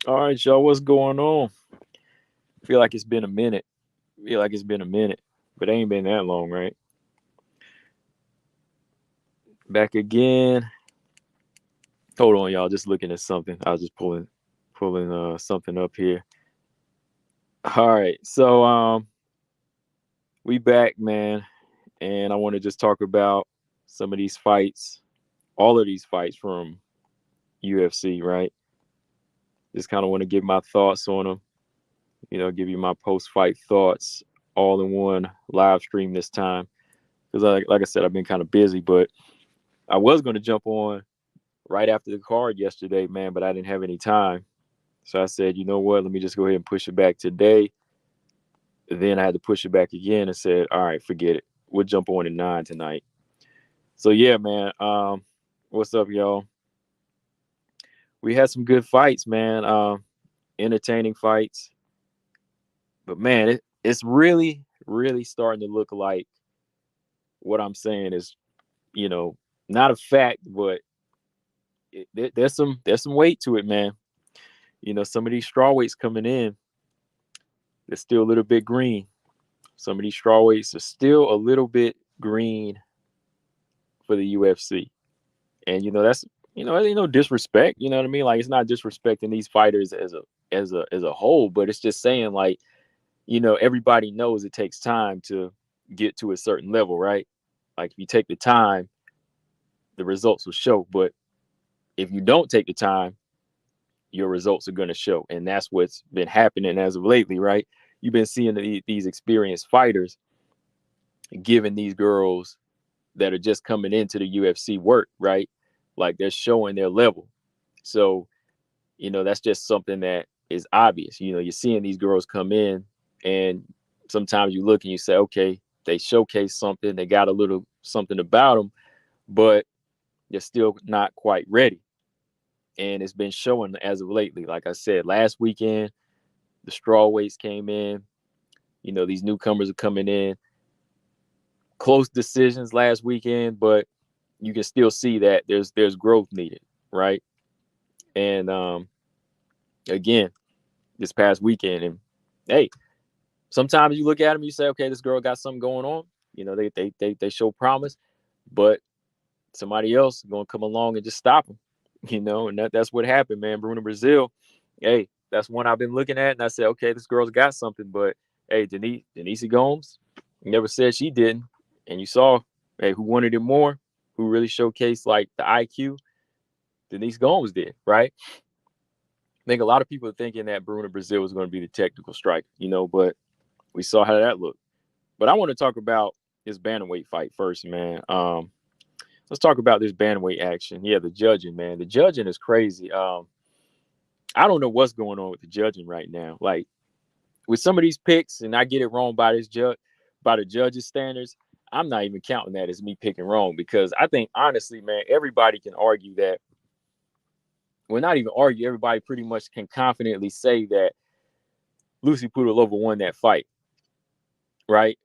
All right, y'all, what's going on? Feel like it's been a minute. Feel like it's been a minute, but it ain't been that long, right? Back again. Hold on, y'all. Just looking at something. I was just pulling something up here. All right, so we back, man, and I want to just talk about some of these fights, all of these fights from UFC, right? Just kind of want to give my thoughts on them. Give you my post-fight thoughts all in one live stream this time because, like I said, I've been kind of busy, but I was going to jump on right after the card yesterday, man, but I didn't have any time. So I said, you know what? Let me just go ahead and push it back today. Then I had to push it back again and said, all right, forget it. We'll jump on at 9 tonight. So yeah, man. What's up, y'all? We had some good fights, man. Entertaining fights. But man, it's really, really starting to look like what I'm saying is, you know, not a fact, but there's some weight to it, man. Some of these straw weights coming in, they're still a little bit green. Some of these straw weights are still a little bit green for the UFC. And that's ain't no disrespect, you know what I mean? Like it's not disrespecting these fighters as a whole, but it's just saying like, everybody knows it takes time to get to a certain level, right? Like if you take the time, the results will show. But if you don't take the time, your results are going to show. And that's what's been happening as of lately, right? You've been seeing these experienced fighters giving these girls that are just coming into the UFC work, right? Like they're showing their level. So, that's just something that is obvious. You're seeing these girls come in, and sometimes you look and you say, okay, they showcase something, they got a little something about them, but they're still not quite ready. And it's been showing as of lately. Like I said, last weekend, the straw weights came in. These newcomers are coming in. Close decisions last weekend, but you can still see that there's growth needed, right? And again, this past weekend, and hey, sometimes you look at them, you say, okay, this girl got something going on. They show promise, but somebody else is gonna come along and just stop them. And that's what happened, man. Bruno Brazil, hey, that's one I've been looking at, and I said, okay, this girl's got something, but hey, Denise Gomes never said she didn't, and you saw, hey, who wanted it more, who really showcased like the IQ, Denise Gomes did, right? I think a lot of people are thinking that Bruno Brazil was going to be the technical striker, but we saw how that looked. But I want to talk about this bantamweight fight first, man. Let's talk about this bantamweight action. Yeah, the judging, man. The judging is crazy. I don't know what's going on with the judging right now. Like with some of these picks, and I get it wrong by by the judges' standards. I'm not even counting that as me picking wrong because I think honestly, man, everybody can argue that. Well, not even argue. Everybody pretty much can confidently say that Lucy Pudilova won that fight, right?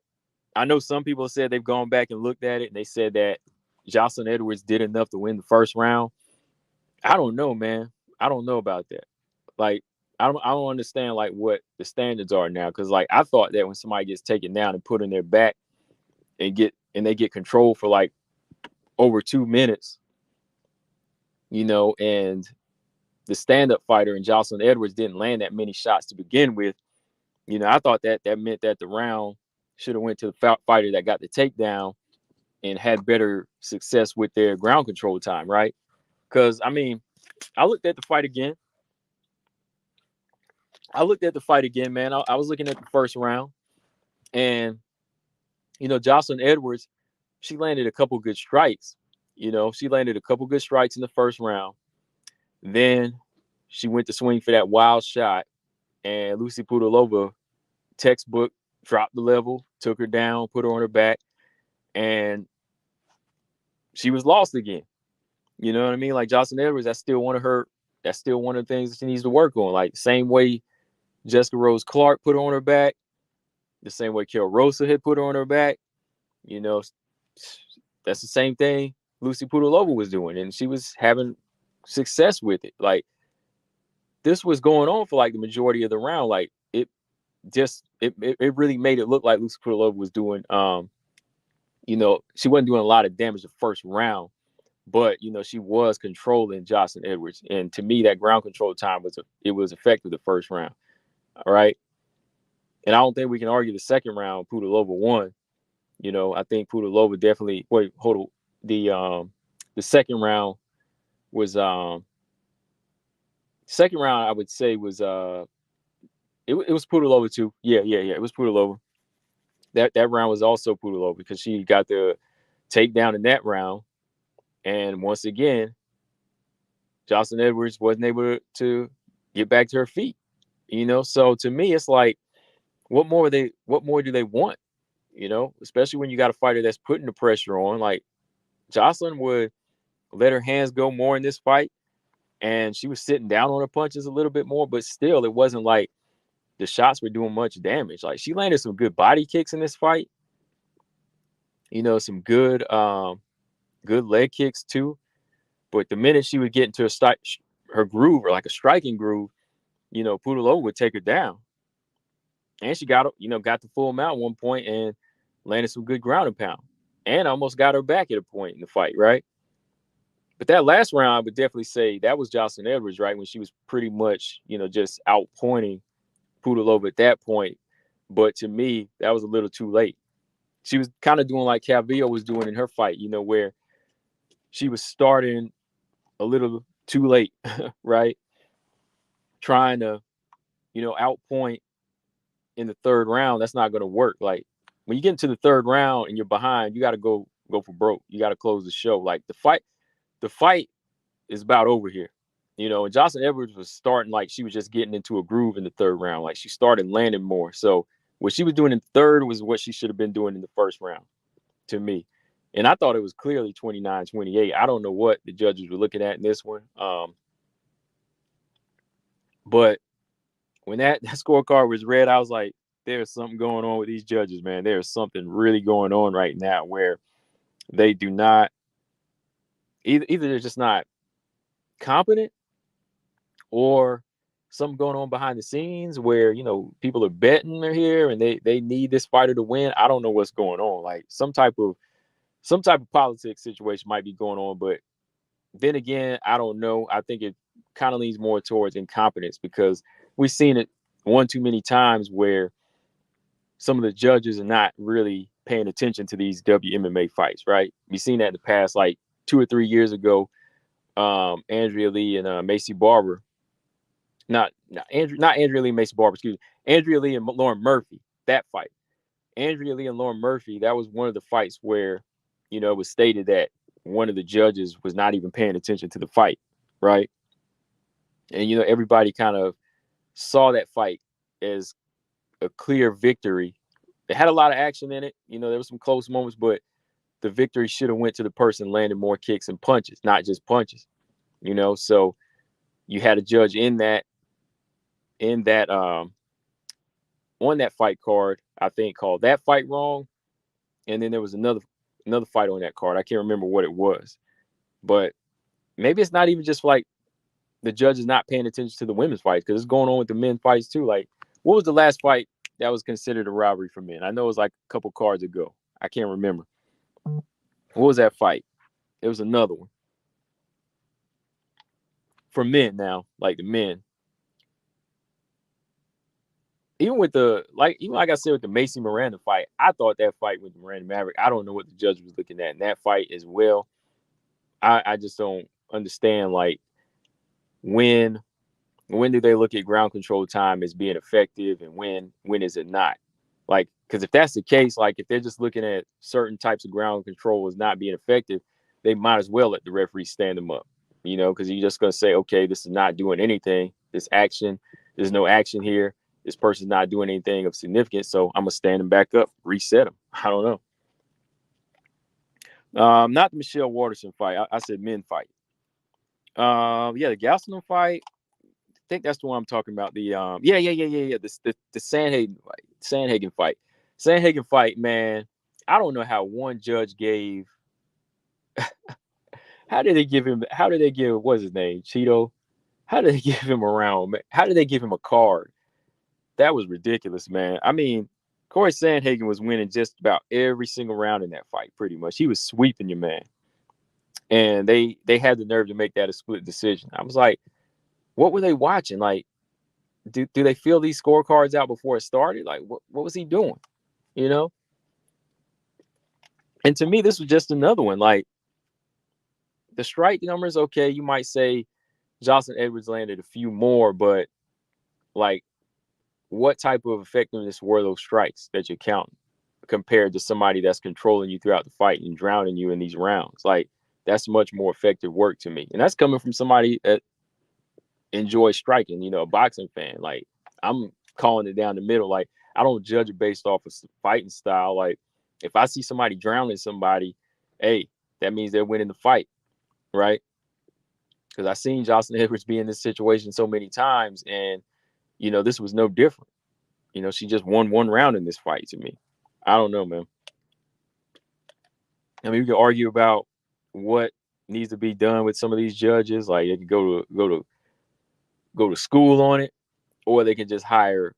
I know some people said they've gone back and looked at it and they said that Jocelyn Edwards did enough to win the first round. I don't know, man. I don't know about that. Like, I don't understand like what the standards are now. Cause like I thought that when somebody gets taken down and put in their back and they get control for like over 2 minutes, and the stand-up fighter and Jocelyn Edwards didn't land that many shots to begin with. I thought that meant that the round should have went to the fighter that got the takedown and had better success with their ground control time, right? Because I mean, I looked at the fight again. Man. I was looking at the first round, and Jocelyn Edwards, she landed a couple good strikes. She landed a couple good strikes in the first round. Then she went to swing for that wild shot, and Lucy Pudilova, textbook, dropped the level, took her down, put her on her back, and she was lost again. You know what I mean? Like Jocelyn Edwards, that's still one of the things that she needs to work on. Like same way Jessica Rose Clark put her on her back, the same way Carol Rosa had put her on her back. You know, that's the same thing Lucy Pudilova was doing, and she was having success with it. Like this was going on for like the majority of the round. Like it really made it look like Lucy Pudilova was doing she wasn't doing a lot of damage the first round, but she was controlling Jocelyn Edwards. And to me, that ground control time was effective the first round. All right. And I don't think we can argue the second round Pudilova won. I think Pudilova definitely hold on. The second round was second round I would say was it was Pudilova too. Yeah. It was Pudilova. That round was also Pudilova because she got the takedown in that round. And once again, Jocelyn Edwards wasn't able to get back to her feet. So to me, it's like, what more do they want? Especially when you got a fighter that's putting the pressure on. Like Jocelyn would let her hands go more in this fight, and she was sitting down on her punches a little bit more, but still, it wasn't like the shots were doing much damage. Like she landed some good body kicks in this fight. Some good leg kicks too. But the minute she would get into her groove, or like a striking groove, Pudilova would take her down. And she got the full mount at one point and landed some good ground and pound, and almost got her back at a point in the fight, right? But that last round, I would definitely say that was Jocelyn Edwards, right? When she was pretty much, just outpointing Pudilova at that point. But to me, that was a little too late. She was kind of doing like Calvillo was doing in her fight, where she was starting a little too late, right? Trying to, outpoint in the third round. That's not going to work. Like when you get into the third round and you're behind, you got to go for broke. You got to close the show. Like the fight is about over here. And Jocelyn Edwards was starting like she was just getting into a groove in the third round. Like she started landing more. So what she was doing in third was what she should have been doing in the first round, to me. And I thought it was clearly 29-28. I don't know what the judges were looking at in this one. But when that scorecard was read, I was like, there's something going on with these judges, man. There's something really going on right now where they do not either they're just not competent, or something going on behind the scenes where people are betting they're here and they need this fighter to win. I don't know what's going on. Like some type of politics situation might be going on, but then again, I don't know. I think it kind of leans more towards incompetence, because we've seen it one too many times where some of the judges are not really paying attention to these WMMA fights, right? We've seen that in the past, like 2 or 3 years ago. Andrea Lee and Macy Barber. Not Andrea Lee and Macy Barber, excuse me. Andrea Lee and Lauren Murphy, that fight. Andrea Lee and Lauren Murphy, that was one of the fights where, it was stated that one of the judges was not even paying attention to the fight, right? And, everybody kind of saw that fight as a clear victory. It had a lot of action in it. There were some close moments, but the victory should have went to the person landing more kicks and punches, not just punches, So you had a judge on that fight card, I think, called that fight wrong. And then there was another fight on that card. I can't remember what it was, but maybe it's not even just like the judge is not paying attention to the women's fights, because it's going on with the men fights too. Like, what was the last fight that was considered a robbery for men? I know it was like a couple cards ago. I can't remember. What was that fight? It was another one for men now, like the men. Even like I said with the Macy Miranda fight, I thought that fight with Miranda Maverick, I don't know what the judge was looking at in that fight as well. I just don't understand, like, when do they look at ground control time as being effective, and when is it not? Like, because if that's the case, like if they're just looking at certain types of ground control as not being effective, they might as well let the referee stand them up, because you're just going to say, okay, this is not doing anything. There's no action here. This person's not doing anything of significance, so I'm going to stand them back up, reset them. I don't know. Not the Michelle Waterson fight. I said men fight. The Gastelum fight. I think that's the one I'm talking about. The The Sandhagen fight. Sandhagen fight, man. I don't know how one judge gave. How did they give what's his name? Cheeto. How did they give him a round? How did they give him a card? That was ridiculous, man. I mean, Corey Sandhagen was winning just about every single round in that fight, pretty much. He was sweeping your man. And they had the nerve to make that a split decision. I was like, what were they watching? Like, do they fill these scorecards out before it started? Like, what was he doing? You know? And to me, this was just another one. Like, the strike numbers, okay, you might say Jocelyn Edwards landed a few more, but like, what type of effectiveness were those strikes that you're counting compared to somebody that's controlling you throughout the fight and drowning you in these rounds? Like, that's much more effective work to me. And that's coming from somebody that enjoys striking, a boxing fan. Like, I'm calling it down the middle. Like, I don't judge it based off of fighting style. Like, if I see somebody drowning somebody, hey, that means they're winning the fight, right? Because I've seen Jocelyn Edwards be in this situation so many times, and this was no different. She just won one round in this fight to me. I don't know, man. I mean, we can argue about what needs to be done with some of these judges. Like, they could go to school on it, or they can just hire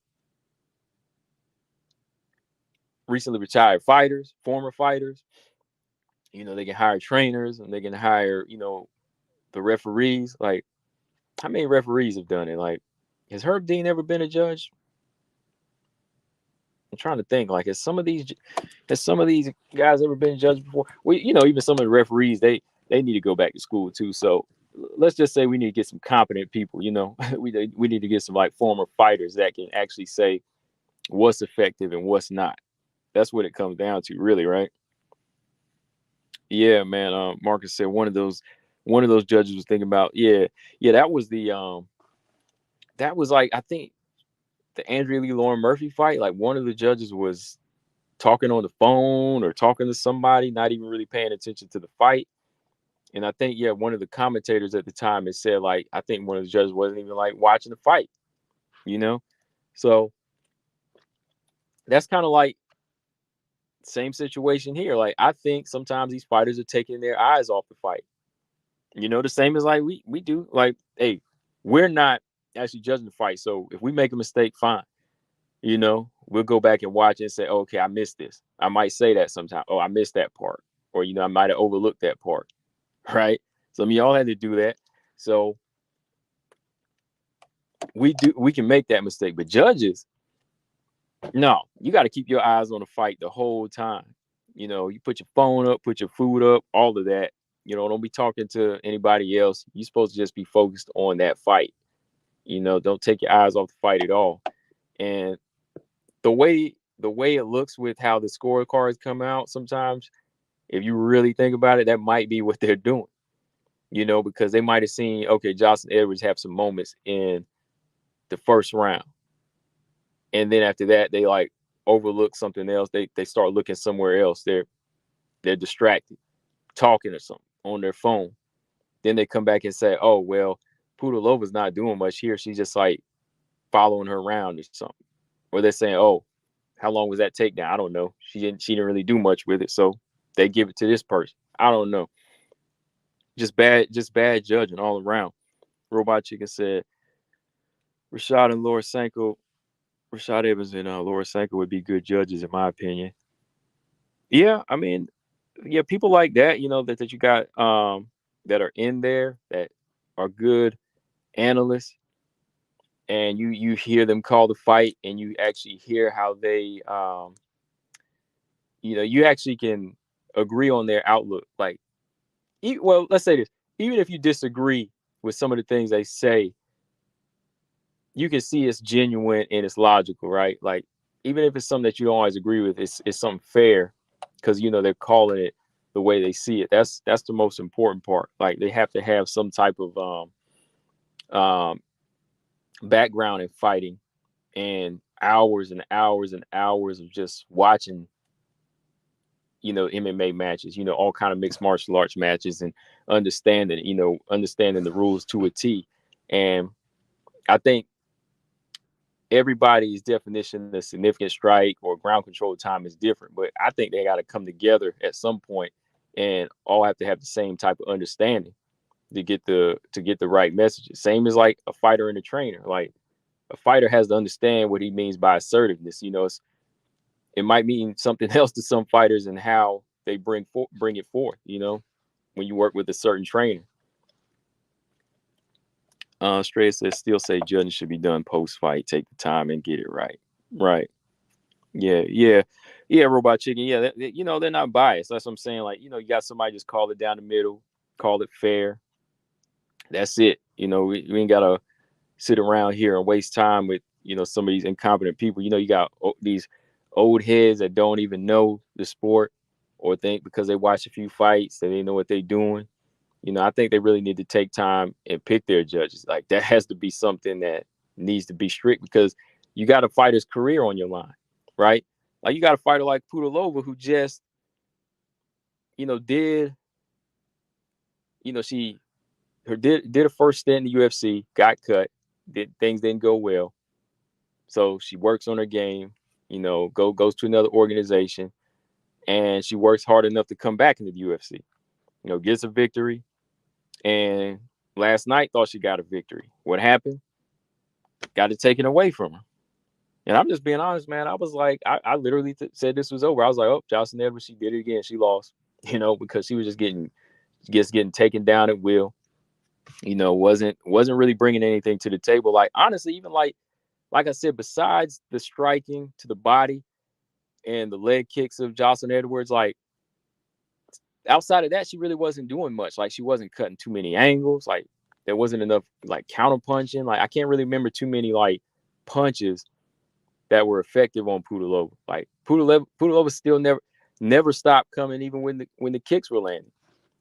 recently retired fighters, former fighters. They can hire trainers, and they can hire, the referees. Like, how many referees have done it? Like, has Herb Dean ever been a judge? I'm trying to think. Like, has some of these guys ever been judged before? Well, even some of the referees, they need to go back to school too. So let's just say we need to get some competent people. we need to get some like former fighters that can actually say what's effective and what's not. That's what it comes down to, really, right? Yeah, man. Marcus said one of those judges was thinking about, yeah. That was like, I think, the Andrea Lee Lauren Murphy fight. Like, one of the judges was talking on the phone or talking to somebody, not even really paying attention to the fight. And I think, one of the commentators at the time had said, like, I think one of the judges wasn't even like watching the fight, So that's kind of like same situation here. Like, I think sometimes these fighters are taking their eyes off the fight. The same as like we do. Like, hey, we're not actually judging the fight. So if we make a mistake, fine. We'll go back and watch it and say, oh, okay, I missed this. I might say that sometime. Oh, I missed that part. Or, I might have overlooked that part. Right? Some of y'all had to do that. So we can make that mistake. But judges, no, you got to keep your eyes on the fight the whole time. You put your phone up, put your food up, all of that. Don't be talking to anybody else. You're supposed to just be focused on that fight. Don't take your eyes off the fight at all. And the way it looks with how the scorecards come out, sometimes, if you really think about it, that might be what they're doing. Because they might have seen, okay, Jocelyn Edwards have some moments in the first round, and then after that, they like overlook something else. They start looking somewhere else. They're distracted, talking or something on their phone. Then they come back and say, oh, well, Pudilova's not doing much here. She's just like following her around or something. Or they're saying, oh, how long was that takedown? I don't know. She didn't really do much with it. So they give it to this person. I don't know. Just bad judging all around. Robot Chicken said Rashad Evans and Laura Sanko would be good judges, in my opinion. Yeah, I mean, people like that, that you got that are in there that are good analysts, and you hear them call the fight, and you actually hear how they you actually can agree on their outlook. Like, well, let's say this: even if you disagree with some of the things they say, you can see it's genuine and it's logical, right? Like, even if it's something that you don't always agree with, it's something fair, because they're calling it the way they see it. That's the most important part. Like, they have to have some type of background in fighting, and hours and hours and hours of just watching MMA matches, all kind of mixed martial arts matches, and understanding the rules to a T. And I think everybody's definition of significant strike or ground control time is different, but I think they got to come together at some point and all have to have the same type of understanding. to get the right messages. Same as like a fighter and a trainer. Like a fighter has to understand what he means by assertiveness. You know, it might mean something else to some fighters and how they bring it forth. You know, when you work with a certain trainer. Stray says, still say judging should be done post fight. Take the time and get it right. Right. Yeah. Robot Chicken. Yeah, you know, they're not biased. That's what I'm saying. Like, you know, you got somebody just call it down the middle, call it fair. That's it. You know, we ain't gotta sit around here and waste time with, you know, some of these incompetent people. You know, you got these old heads that don't even know the sport or think because they watch a few fights that they know what they're doing. You know, I think they really need to take time and pick their judges. Like that has to be something that needs to be strict because you got a fighter's career on your line, right? Like you got a fighter like Pudilova who just, you know, did, you know, did a first stint in the UFC, got cut, things didn't go well. So she works on her game, you know, goes to another organization, and she works hard enough to come back into the UFC. You know, gets a victory, and last night thought she got a victory. What happened? Got it taken away from her. And I'm just being honest, man. I was like, I literally said this was over. I was like, oh, Jocelyn Edwards, she did it again. She lost, you know, because she was just getting taken down at will. You know, wasn't really bringing anything to the table. Like honestly, even like I said, besides the striking to the body and the leg kicks of Jocelyn Edwards, like outside of that, she really wasn't doing much. Like she wasn't cutting too many angles. Like there wasn't enough like counter punching. Like I can't really remember too many like punches that were effective on Pudilova. Like Pudilova still never stopped coming, even when the kicks were landing.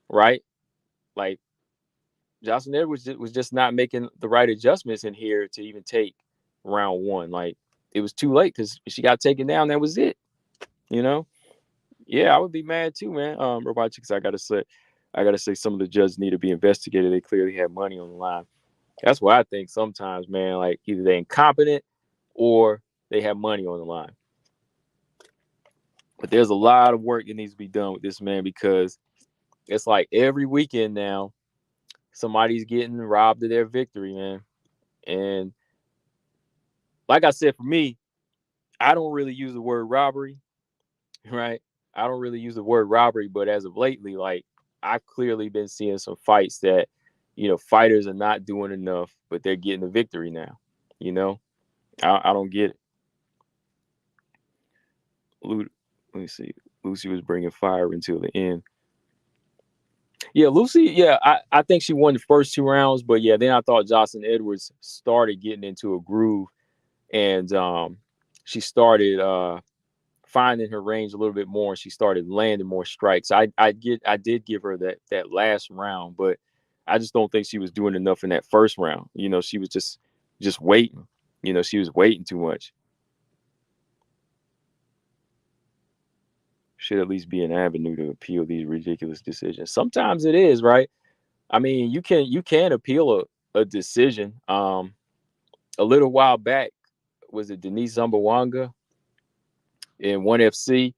Right? Like Jocelyn Edwards was just not making the right adjustments in here to even take round one. Like it was too late because she got taken down. That was it. You know? Yeah, I would be mad too, man. Robot Chicks, I gotta say some of the judges need to be investigated. They clearly had money on the line. That's why I think sometimes, man, like either they're incompetent or they have money on the line. But there's a lot of work that needs to be done with this, man, because it's like every weekend now, somebody's getting robbed of their victory, man. And like I said, for me, I don't really use the word robbery, right? I don't really use the word robbery, but as of lately, like I've clearly been seeing some fights that, you know, fighters are not doing enough, but they're getting the victory now. You know, I don't get it. Let me see. Lucy was bringing fire until the end. Yeah, Lucy. Yeah, I think she won the first two rounds, but yeah, then I thought Jocelyn Edwards started getting into a groove, and she started finding her range a little bit more, and she started landing more strikes. I did give her that last round, but I just don't think she was doing enough in that first round. You know, she was just waiting. You know, she was waiting too much. Should at least be an avenue to appeal these ridiculous decisions. Sometimes it is, right? I mean, you can appeal a decision. A little while back, was it Denise Zumbawanga in ONE FC?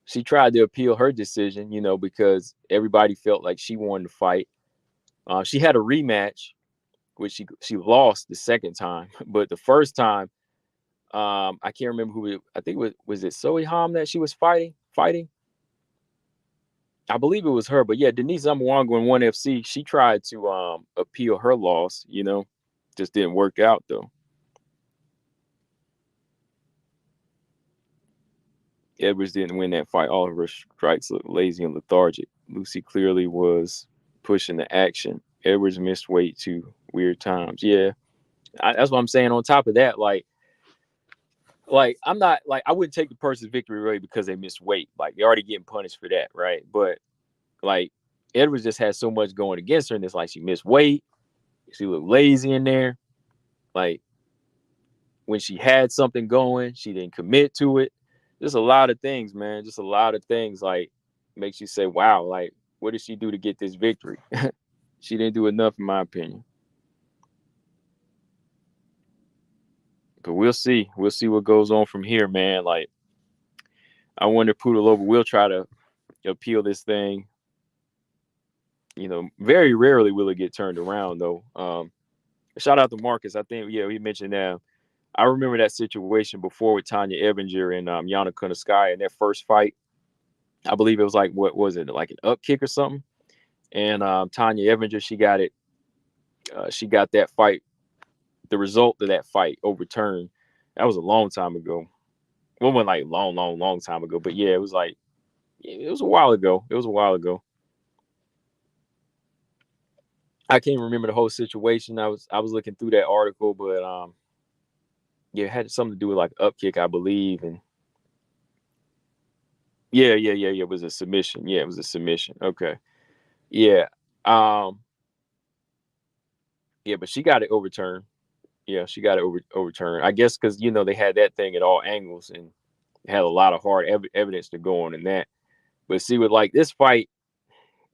She tried to appeal her decision, you know, because everybody felt like she won the fight. She had a rematch, which she lost the second time, but the first time, I can't remember who I think was it Sohei Ham that she was fighting. I believe it was her, but yeah, Denise Zamboanga in ONE FC, she tried to appeal her loss, you know, just didn't work out though. Edwards didn't win that fight. All of her strikes looked lazy and lethargic. Lucy clearly was pushing the action. Edwards missed weight too. Weird times. Yeah, that's what I'm saying. On top of that, like I'm not like I wouldn't take the person's victory away because they missed weight. Like they're already getting punished for that, right? But like Edwards just had so much going against her, and it's like she missed weight. She looked lazy in there. Like when she had something going, she didn't commit to it. Just a lot of things, man. Just a lot of things like makes you say, wow, like what did she do to get this victory? She didn't do enough, in my opinion. But we'll see. We'll see what goes on from here, man. Like I wonder if Pudilova will try to appeal this thing. Very rarely will it get turned around though. Shout out to Marcus. I think he mentioned that. I remember that situation before with Tanya Evinger and Yana Kunitskaya in their first fight. I believe it was like, what was it, like an up kick or something? And Tanya Evinger, she got it. She got that fight, the result of that fight overturned. That was a long time ago. Well, wasn't like long time ago, but yeah, it was like it was a while ago. It was a while ago. I can't remember the whole situation. I was looking through that article, but it had something to do with like up kick, I believe, and yeah. It was a submission. Yeah, it was a submission. Okay. Yeah. Um. Yeah, but she got it overturned. Yeah, she got it overturned. I guess because they had that thing at all angles and had a lot of hard evidence to go on in that. But see, with like this fight,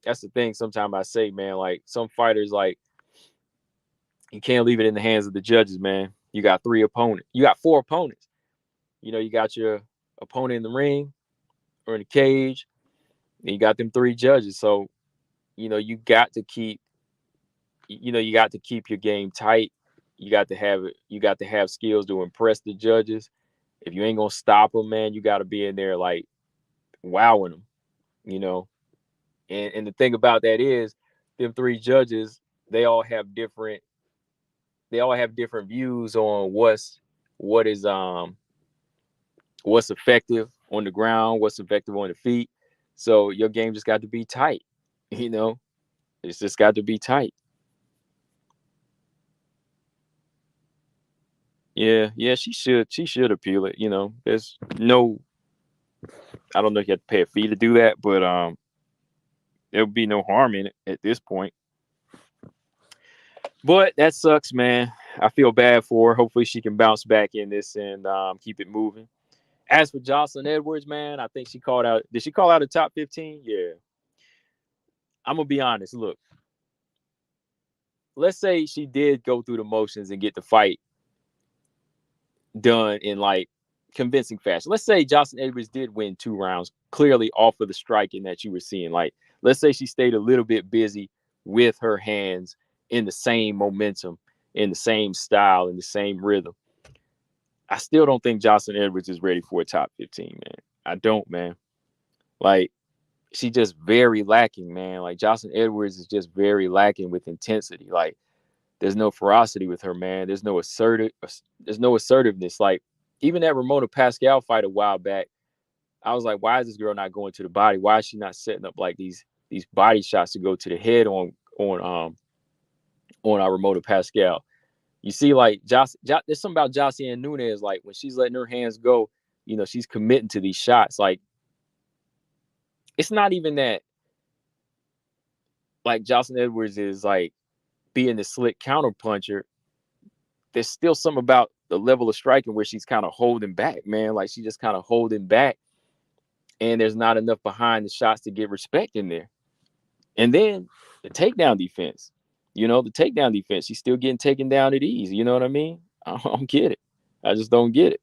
that's the thing. Sometimes I say, man, like some fighters, like you can't leave it in the hands of the judges, man. You got You got four opponents. You got your opponent in the ring or in the cage, and you got them three judges. So, you got to keep, you got to keep your game tight. You got to have it. You got to have skills to impress the judges. If you ain't gonna stop them, man, you got to be in there like wowing them. You know, and the thing about that is, them three judges, they all have different. They all have different views on what is what's effective on the ground, what's effective on the feet. So your game just got to be tight. You know, it's just got to be tight. Yeah, she should appeal it. There's no, I don't know if you have to pay a fee to do that, but there'll be no harm in it at this point. But that sucks, man. I feel bad for her. Hopefully she can bounce back in this and keep it moving. As for Jocelyn Edwards, man, I think she called out. Did she call out a top 15? Yeah. I'm gonna be honest. Look, let's say she did go through the motions and get the fight done in like convincing fashion. Let's say Jocelyn Edwards did win 2 rounds, clearly off of the striking that you were seeing. Like, let's say she stayed a little bit busy with her hands in the same momentum, in the same style, in the same rhythm. I still don't think Jocelyn Edwards is ready for a top 15, man. I don't, man. Like, she's just very lacking, man. Like, Jocelyn Edwards is just very lacking with intensity. Like, there's no ferocity with her, man. There's no assertiveness. Like, even that Ramona Pascal fight a while back, I was like, why is this girl not going to the body? Why is she not setting up like these body shots to go to the head on our Ramona Pascal? You see, like there's something about Josiane Nunes, like when she's letting her hands go, she's committing to these shots. Like, it's not even that like Jocelyn Edwards is like being the slick counter puncher. There's still something about the level of striking where she's kind of holding back, man. Like, she just kind of holding back, and there's not enough behind the shots to get respect in there. And then the takedown defense, the takedown defense, she's still getting taken down at ease. You know what I mean? I don't get it. I just don't get it.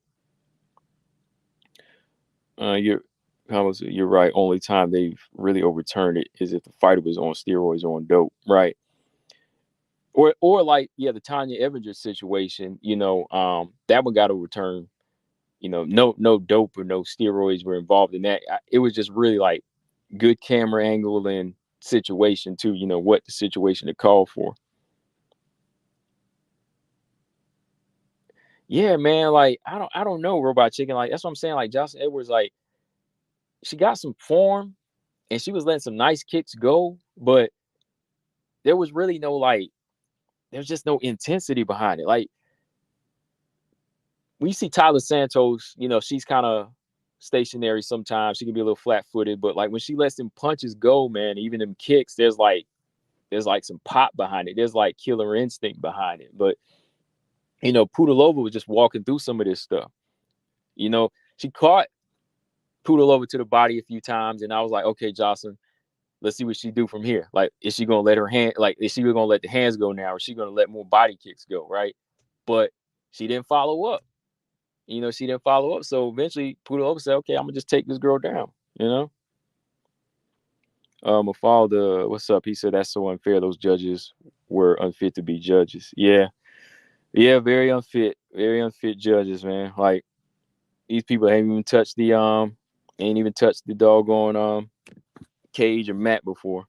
You're right. Only time they've really overturned it is if the fighter was on steroids or on dope, right? Or like, yeah, the Tanya Evinger situation, that one got overturned. No dope or no steroids were involved in that. It was just really like good camera angle and situation too. What the situation to call for. Yeah, man. Like, I don't know, Robot Chicken. Like, that's what I'm saying. Like, Jocelyn Edwards, like, she got some form and she was letting some nice kicks go, but there was really no like, there's just no intensity behind it. Like, we see Tyler Santos, she's kind of stationary sometimes. She can be a little flat-footed, but like when she lets them punches go, man, even them kicks, there's like some pop behind it. There's like killer instinct behind it. But Pudilova was just walking through some of this stuff. She caught Pudilova to the body a few times, and I was like, okay, Jocelyn, let's see what she do from here. Like, is she gonna let her hand? Like, is she gonna let the hands go now, or is she gonna let more body kicks go? Right? But she didn't follow up. She didn't follow up. So eventually Pudilova said, okay, I'm gonna just take this girl down, Mafalda, what's up? He said that's so unfair. Those judges were unfit to be judges. Yeah, yeah, very unfit judges, man. Like these people ain't even touched the doggone cage or mat before.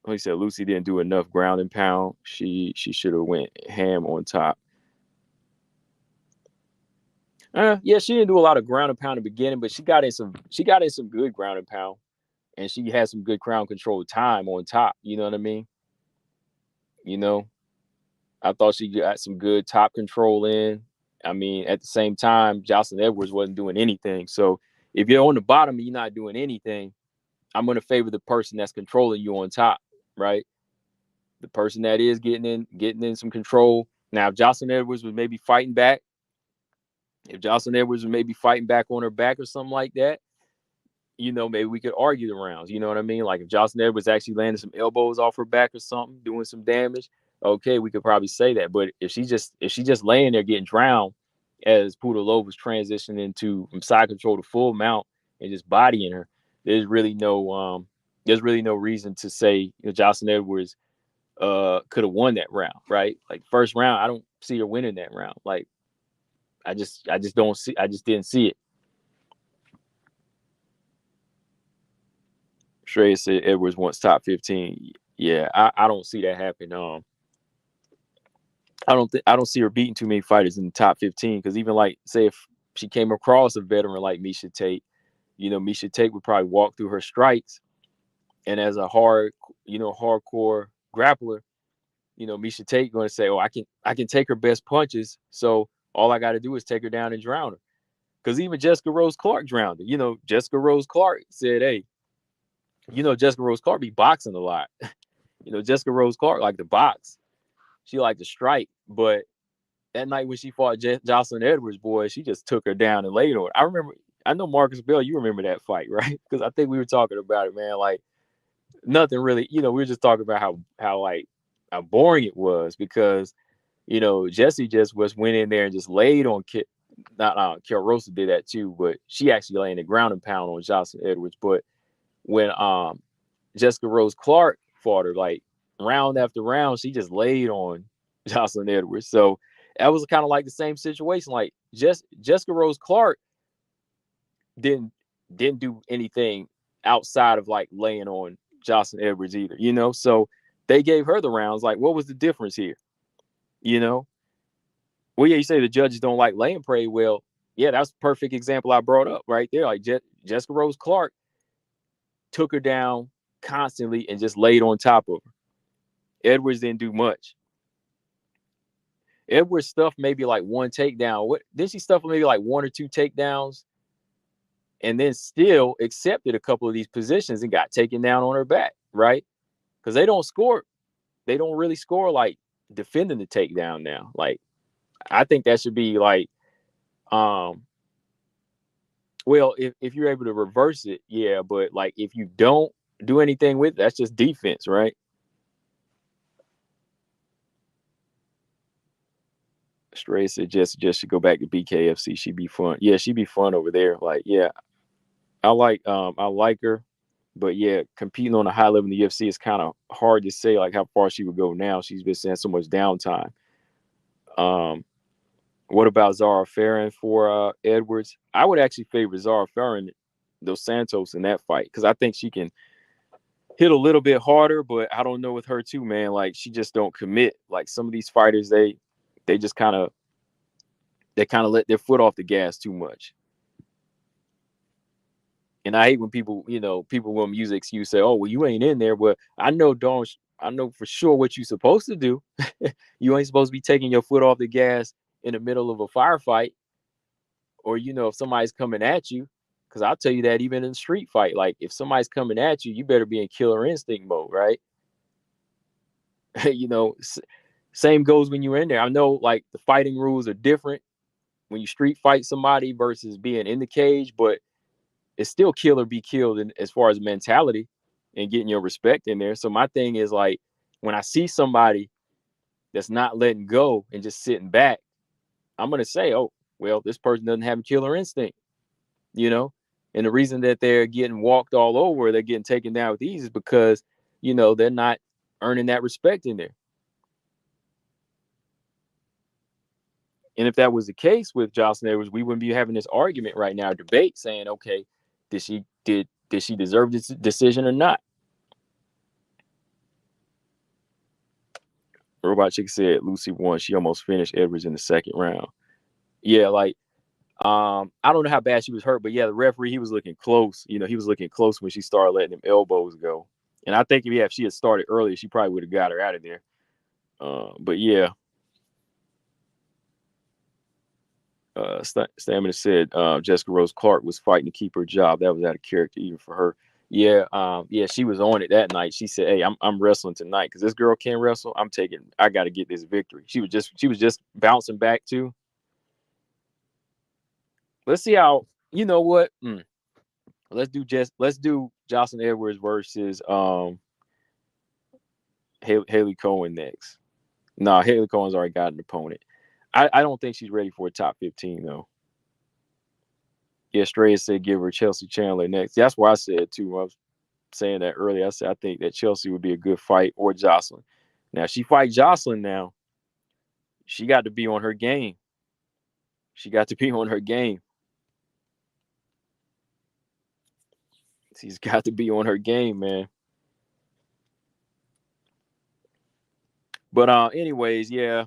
Like he said, Lucy didn't do enough ground and pound. She should have went ham on top. Yeah, she didn't do a lot of ground and pound in the beginning, but she got in some good ground and pound, and she had some good ground control time on top. You know what I mean? You know, I thought she got some good top control in. I mean, at the same time, Jocelyn Edwards wasn't doing anything. So if you're on the bottom and you're not doing anything, I'm going to favor the person that's controlling you on top, right? The person that is getting in some control. Now, if Jocelyn Edwards was maybe fighting back, if Jocelyn Edwards was maybe fighting back on her back or something like that, maybe we could argue the rounds. You know what I mean? Like if Jocelyn Edwards actually landed some elbows off her back or something, doing some damage, okay, we could probably say that. But if she just laying there getting drowned as Pudilova was transitioning into from side control to full mount and just bodying her, there's really no reason to say Jocelyn Edwards could have won that round, right? Like first round, I don't see her winning that round. Like I just didn't see it. Shrey said Edwards wants top 15. Yeah, I don't see that happen. I don't see her beating too many fighters in the top 15 because even like say if she came across a veteran like Miesha Tate, Miesha Tate would probably walk through her strikes, and as a hardcore grappler, Miesha Tate going to say, "Oh, I can take her best punches, so all I got to do is take her down and drown her." Because even Jessica Rose Clark drowned her. Jessica Rose Clark said, "Hey, Jessica Rose Clark be boxing a lot. Jessica Rose Clark like to box. She liked to strike, but that night when she fought Jocelyn Edwards, boy, she just took her down and laid on her. I remember. I know Marcus Bell. You remember that fight, right? Because I think we were talking about it, man. Like nothing really. We were just talking about how boring it was because Jesse just went in there and just laid on Kit. Not Carol Rosa did that too, but she actually laying the ground and pound on Jocelyn Edwards. But when Jessica Rose Clark fought her, like round after round, she just laid on Jocelyn Edwards. So that was kind of like the same situation. Like Jessica Rose Clark didn't do anything outside of like laying on Jocelyn Edwards either, So they gave her the rounds. Like, what was the difference here? You know? Well, yeah, you say the judges don't like laying prey. Well, yeah, that's the perfect example I brought up right there. Like Jessica Rose Clark took her down constantly and just laid on top of her. Edwards didn't do much. Edwards stuffed maybe like one takedown. What did she stuff maybe like one or two takedowns, and then still accepted a couple of these positions and got taken down on her back, right? Because they don't score. They don't really score like defending the takedown now. Like I think that should be like, well, if you're able to reverse it, yeah, but like if you don't do anything with it, that's just defense, right? Stray said just should go back to BKFC. She'd be fun. Yeah, she'd be fun over there. Like, yeah, I like her, but yeah, competing on a high level in the UFC is kind of hard to say like how far she would go now. She's been seeing so much downtime. Um, what about Zara Farron for Edwards? I would actually favor Zara Farron dos Santos in that fight because I think she can hit a little bit harder, but I don't know with her too, man. Like she just don't commit. Like some of these fighters, they just kind of let their foot off the gas too much. And I hate when people will use the excuse say, "Oh, well, you ain't in there." But I know, I know for sure what you're supposed to do. You ain't supposed to be taking your foot off the gas in the middle of a firefight, or if somebody's coming at you. Because I'll tell you that even in a street fight, like if somebody's coming at you, you better be in killer instinct mode, right? you know, same goes when you're in there. I know like the fighting rules are different when you street fight somebody versus being in the cage, but it's still kill or be killed as far as mentality and getting your respect in there. So my thing is like when I see somebody that's not letting go and just sitting back, I'm gonna say, "Oh, Well, this person doesn't have a killer instinct, you know? And the reason that they're getting walked all over, they're getting taken down with ease is because, they're not earning that respect in there. And if that was the case with Jocelyn Edwards, we wouldn't be having this argument right now, debate saying, okay, did she deserve this decision or not? Robot Chick said Lucy won. She almost finished Edwards in the second round. Yeah, like I don't know how bad she was hurt, but yeah, the referee, he was looking close. He was looking close when she started letting them elbows go. And I think if she had started earlier, she probably would have got her out of there. But yeah. Stamina said Jessica Rose Clark was fighting to keep her job. That was out of character even for her. Yeah, she was on it that night. She said, "Hey, I'm wrestling tonight because this girl can't wrestle. I got to get this victory." She was just bouncing back too. Let's see how. You know what? Let's do Jocelyn Edwards versus Haley Cohen next. No, Haley Cohen's already got an opponent. I don't think she's ready for a top 15 though. Yeah, Stray said give her Chelsea Chandler next. That's what I said too. I was saying that earlier. I said I think that Chelsea would be a good fight, or Jocelyn. Now, if she fight Jocelyn now, she got to be on her game. She's got to be on her game, man. But anyways, yeah,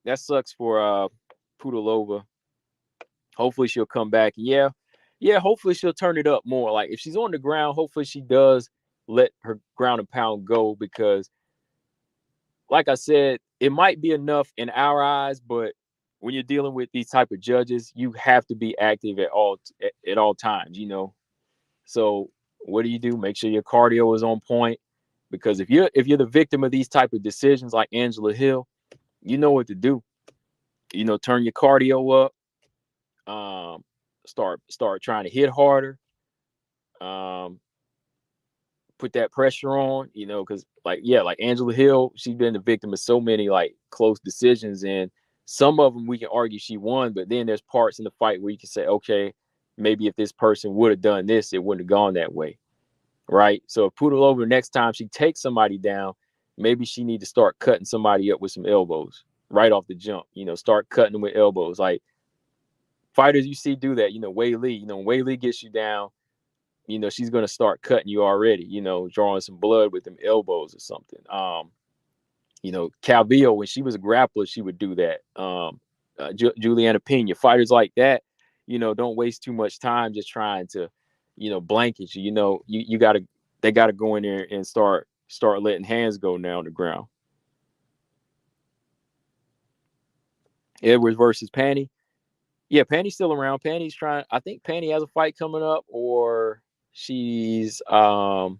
that sucks for Pudilova. Hopefully she'll come back. Yeah, hopefully she'll turn it up more. Like if she's on the ground, hopefully she does let her ground and pound go, because like I said, it might be enough in our eyes, but when you're dealing with these type of judges, you have to be active at all times, So what do? Make sure your cardio is on point, because if you're the victim of these type of decisions like Angela Hill, you know what to do. Turn your cardio up. Start trying to hit harder. Put that pressure on, because like Angela Hill, she's been the victim of so many like close decisions, and some of them we can argue she won, but then there's parts in the fight where you can say, okay, maybe if this person would have done this, it wouldn't have gone that way, right? So if Pudilova next time she takes somebody down, maybe she need to start cutting somebody up with some elbows right off the jump. Start cutting them with elbows. Like fighters you see do that. Wei Li. When Wei Li gets you down, she's going to start cutting you already, drawing some blood with them elbows or something. Calvillo, when she was a grappler, she would do that. Juliana Pena, fighters like that, don't waste too much time just trying to, blanket you. They got to go in there and start letting hands go now on the ground. Edwards versus Panny. Yeah, Panny's still around. Panny's trying. I think Panny has a fight coming up, or she's trying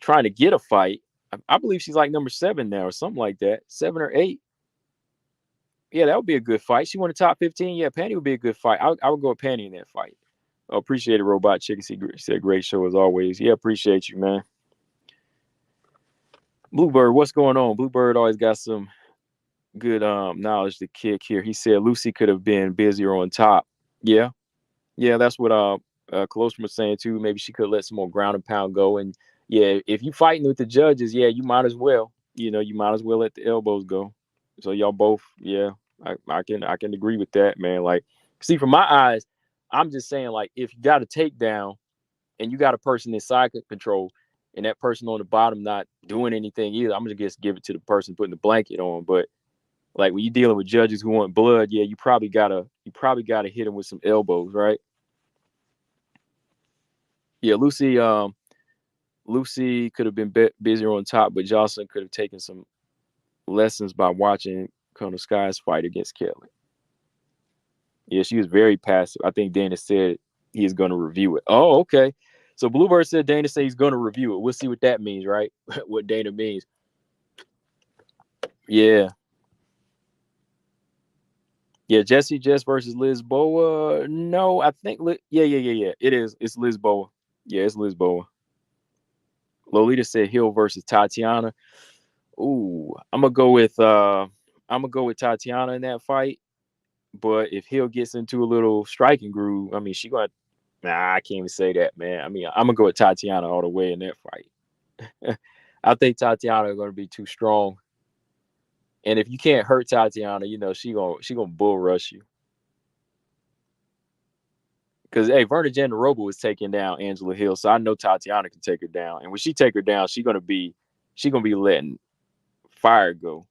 to get a fight. I believe she's like number 7 now or something like that. 7 or 8. Yeah, that would be a good fight. She won the top 15. Yeah, Panny would be a good fight. I would go with Panny in that fight. I appreciate it, Robot Chicken. She said great show as always. Yeah, appreciate you, man. Bluebird, what's going on? Bluebird always got some good knowledge to kick here. He said Lucy could have been busier on top. Yeah, that's what Colostrum was saying too. Maybe she could let some more ground and pound go. And yeah, if you fighting with the judges, yeah, you might as well. You might as well let the elbows go. So y'all both, yeah, I can agree with that, man. Like, see, from my eyes, I'm just saying, like, if you got a takedown and you got a person in side control and that person on the bottom not doing anything either, I'm gonna just give it to the person putting the blanket on. But like when you're dealing with judges who want blood, yeah, you probably gotta hit them with some elbows, right? Yeah, Lucy could have been busier on top, but Jocelyn could have taken some lessons by watching Colonel Sky's fight against Kelly. Yeah, she was very passive. I think Dana said he is going to review it. Oh, okay. So Bluebird said Dana said he's going to review it. We'll see what that means, right? What Dana means. Yeah. Yeah, Jess versus Lisboa. No, I think yeah. It is. It's Lisboa. Yeah, it's Lisboa. Lolita said Hill versus Tatiana. Ooh, I'm gonna go with Tatiana in that fight. But if Hill gets into a little striking groove, I mean, she gonna. Nah, I can't even say that, man. I mean, I'm gonna go with Tatiana all the way in that fight. I think Tatiana is gonna be too strong, and if you can't hurt Tatiana, she gonna bull rush you. Because hey, Verna Jandaroba was taking down Angela Hill, so I know Tatiana can take her down. And when she take her down, she gonna be letting fire go.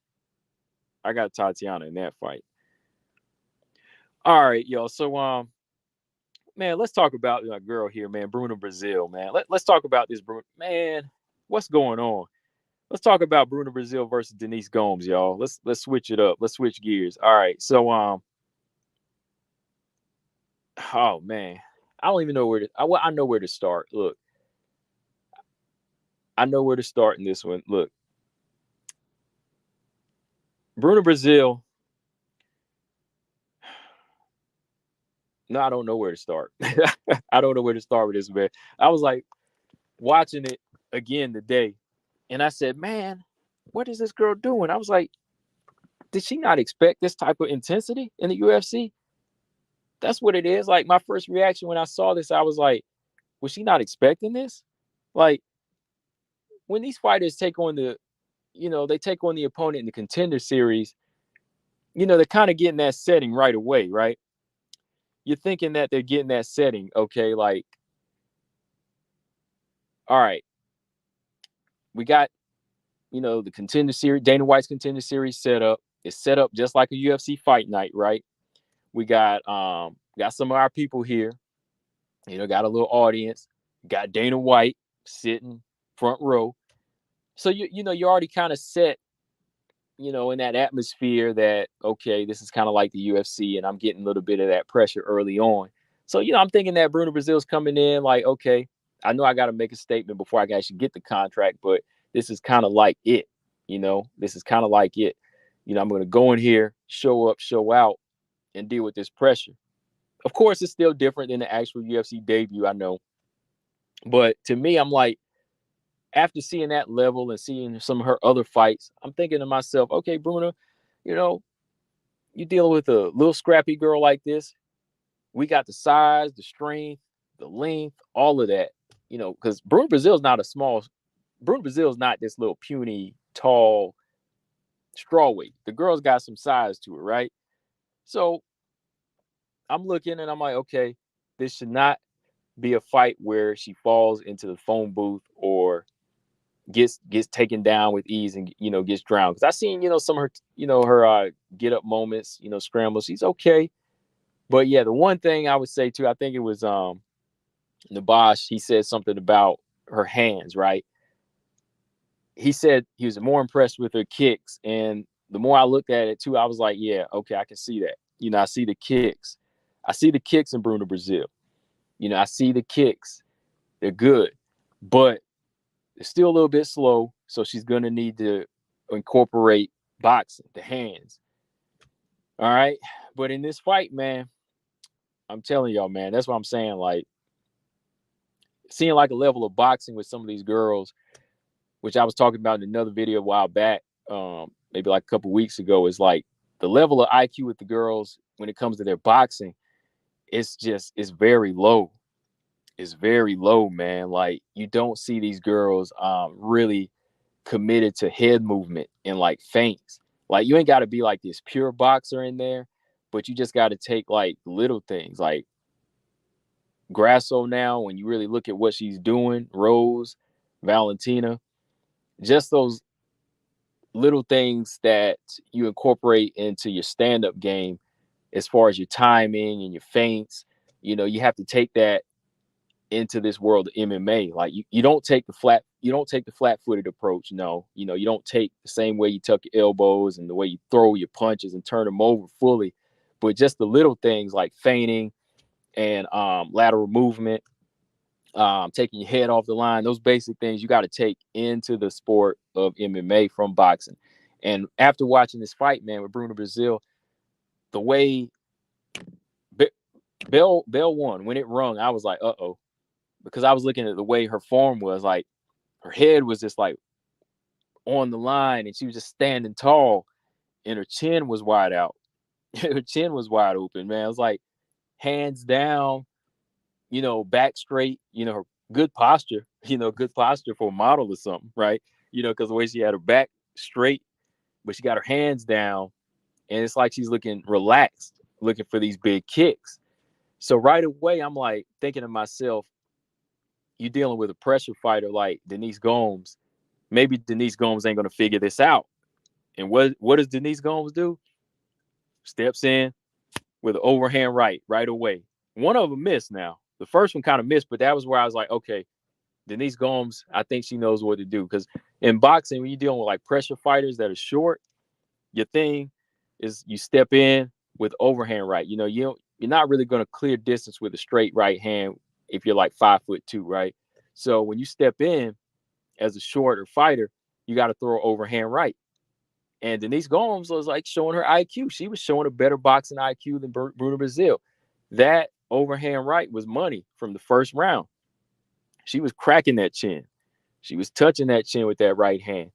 I got Tatiana in that fight. All right, yo. So man, let's talk about a girl here, man. Bruna Brazil, man. Let's talk about this, Bruna. Man, what's going on? Let's talk about Bruna Brazil versus Denise Gomes, y'all. Let's switch it up. Let's switch gears. All right. So oh man, I don't even know where to. I know where to start. Look, I know where to start in this one. Look, Bruna Brazil. No, I don't know where to start. I don't know where to start with this, man. I was like watching it again today, and I said, man, what is this girl doing? I was like, did she not expect this type of intensity in the UFC? That's what it is. Like my first reaction when I saw this, I was like, was she not expecting this? Like when these fighters take on they take on the opponent in the contender series, they're kind of getting that setting right away, right? You're thinking that they're getting that setting, okay? Like, all right, we got, the contender series, Dana White's contender series set up. It's set up just like a UFC fight night, right? We got some of our people here, got a little audience, got Dana White sitting front row. So you already kind of set, in that atmosphere that, okay, this is kind of like the UFC and I'm getting a little bit of that pressure early on. So, I'm thinking that Bruna Brazil's coming in like, okay, I know I got to make a statement before I can actually get the contract, but this is kind of like it, this is kind of like it. I'm going to go in here, show up, show out, and deal with this pressure. Of course, it's still different than the actual UFC debut, I know. But to me, I'm like, after seeing that level and seeing some of her other fights, I'm thinking to myself, okay, Bruna, you know, you dealing with a little scrappy girl like this. We got the size, the strength, the length, all of that. Because Bruna Brazil's not Bruna Brazil's not this little puny, tall, strawweight. The girl's got some size to her, right? So I'm looking and I'm like, okay, this should not be a fight where she falls into the phone booth or gets taken down with ease and gets drowned. Because I seen some of her her get up moments, scrambles. She's okay, but yeah, the one thing I would say too, I think it was Nabash. He said something about her hands, right? He said he was more impressed with her kicks, and the more I looked at it too, I was like, yeah, okay, I can see that. I see the kicks. I see the kicks in Bruna Brazil. I see the kicks. They're good, but it's still a little bit slow. So she's going to need to incorporate boxing, the hands. All right. But in this fight, man, I'm telling y'all, man, that's what I'm saying. Like, seeing like a level of boxing with some of these girls, which I was talking about in another video a while back, maybe like a couple weeks ago, is like the level of IQ with the girls when it comes to their boxing, it's very low. It's very low, man. Like, you don't see these girls really committed to head movement and like feints. Like, you ain't got to be like this pure boxer in there, but you just got to take like little things like Grasso. Now, when you really look at what she's doing, Rose, Valentina, just those little things that you incorporate into your stand-up game as far as your timing and your feints, you have to take that into this world of MMA. Like, you don't take the flat-footed approach. No, you don't take the same way you tuck your elbows and the way you throw your punches and turn them over fully, but just the little things like feinting and lateral movement, taking your head off the line. Those basic things you got to take into the sport of MMA from boxing. And after watching this fight, man, with Bruna Brazil, the way Bell won when it rung, I was like, uh-oh. Because I was looking at the way her form was, like her head was just like on the line and she was just standing tall and her chin was wide out. Her chin was wide open, man. It was like hands down, back straight, good posture, good posture for a model or something, right? Because the way she had her back straight, but she got her hands down, and it's like she's looking relaxed, looking for these big kicks. So right away, I'm like thinking to myself, you're dealing with a pressure fighter like Denise Gomes. Maybe Denise Gomes ain't gonna figure this out. And what does Denise Gomes do? Steps in with an overhand right away. One of them missed now. The first one kind of missed, but that was where I was like, okay, Denise Gomes, I think she knows what to do. Because in boxing, when you're dealing with like pressure fighters that are short, your thing is you step in with overhand right. You're not really going to clear distance with a straight right hand if you're like 5'2", right? So when you step in as a shorter fighter, you got to throw overhand right. And Denise Gomes was like showing her IQ. She was showing a better boxing IQ than Bruno Brazil. That overhand right was money from the first round. She was cracking that chin. She was touching that chin with that right hand.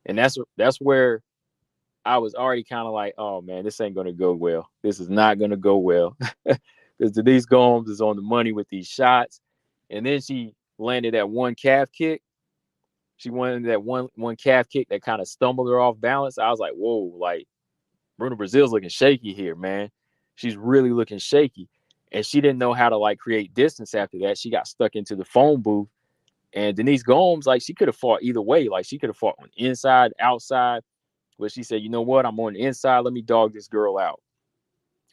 And that's where I was already kind of like, oh man, this ain't gonna go well. This is not gonna go well. Because Denise Gomes is on the money with these shots. And then she landed that one calf kick. She wanted that one calf kick that kind of stumbled her off balance. I was like, whoa, like Bruno Brazil's looking shaky here, man. She's really looking shaky. And she didn't know how to like create distance after that. She got stuck into the phone booth. And Denise Gomes, like she could have fought either way. Like she could have fought on inside, outside. But she said, you know what? I'm on the inside. Let me dog this girl out.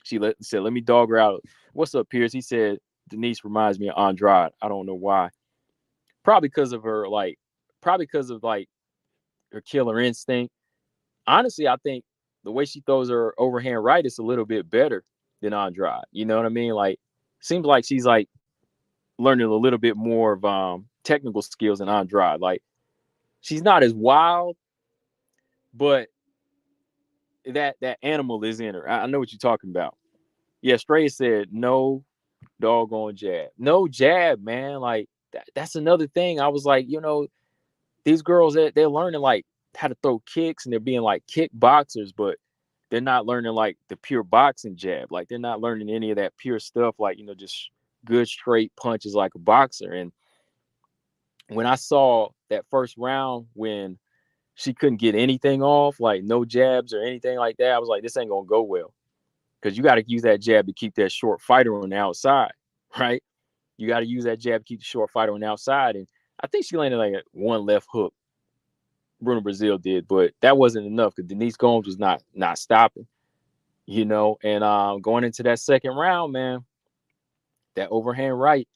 She said, let me dog her out. What's up, Pierce? He said, Denise reminds me of Andrade. I don't know why. Probably because of her killer instinct. Honestly, I think the way she throws her overhand right is a little bit better than Andrade. You know what I mean? Like, seems like she's like learning a little bit more of technical skills than Andrade. Like, she's not as wild, but that animal is in her. I know what you're talking about. Yeah, Stray said no doggone jab. No jab, man. Like that's another thing. I was like, these girls they're learning like how to throw kicks and they're being like kick boxers, but they're not learning like the pure boxing jab. Like they're not learning any of that pure stuff, like, just good straight punches like a boxer. And when I saw that first round when she couldn't get anything off, like no jabs or anything like that, I was like, this ain't gonna go well. Because you got to use that jab to keep that short fighter on the outside, right? You got to use that jab to keep the short fighter on the outside. And I think she landed like one left hook. Bruno Brazil did, but that wasn't enough because Denise Gomes was not stopping, And going into that second round, man, that overhand right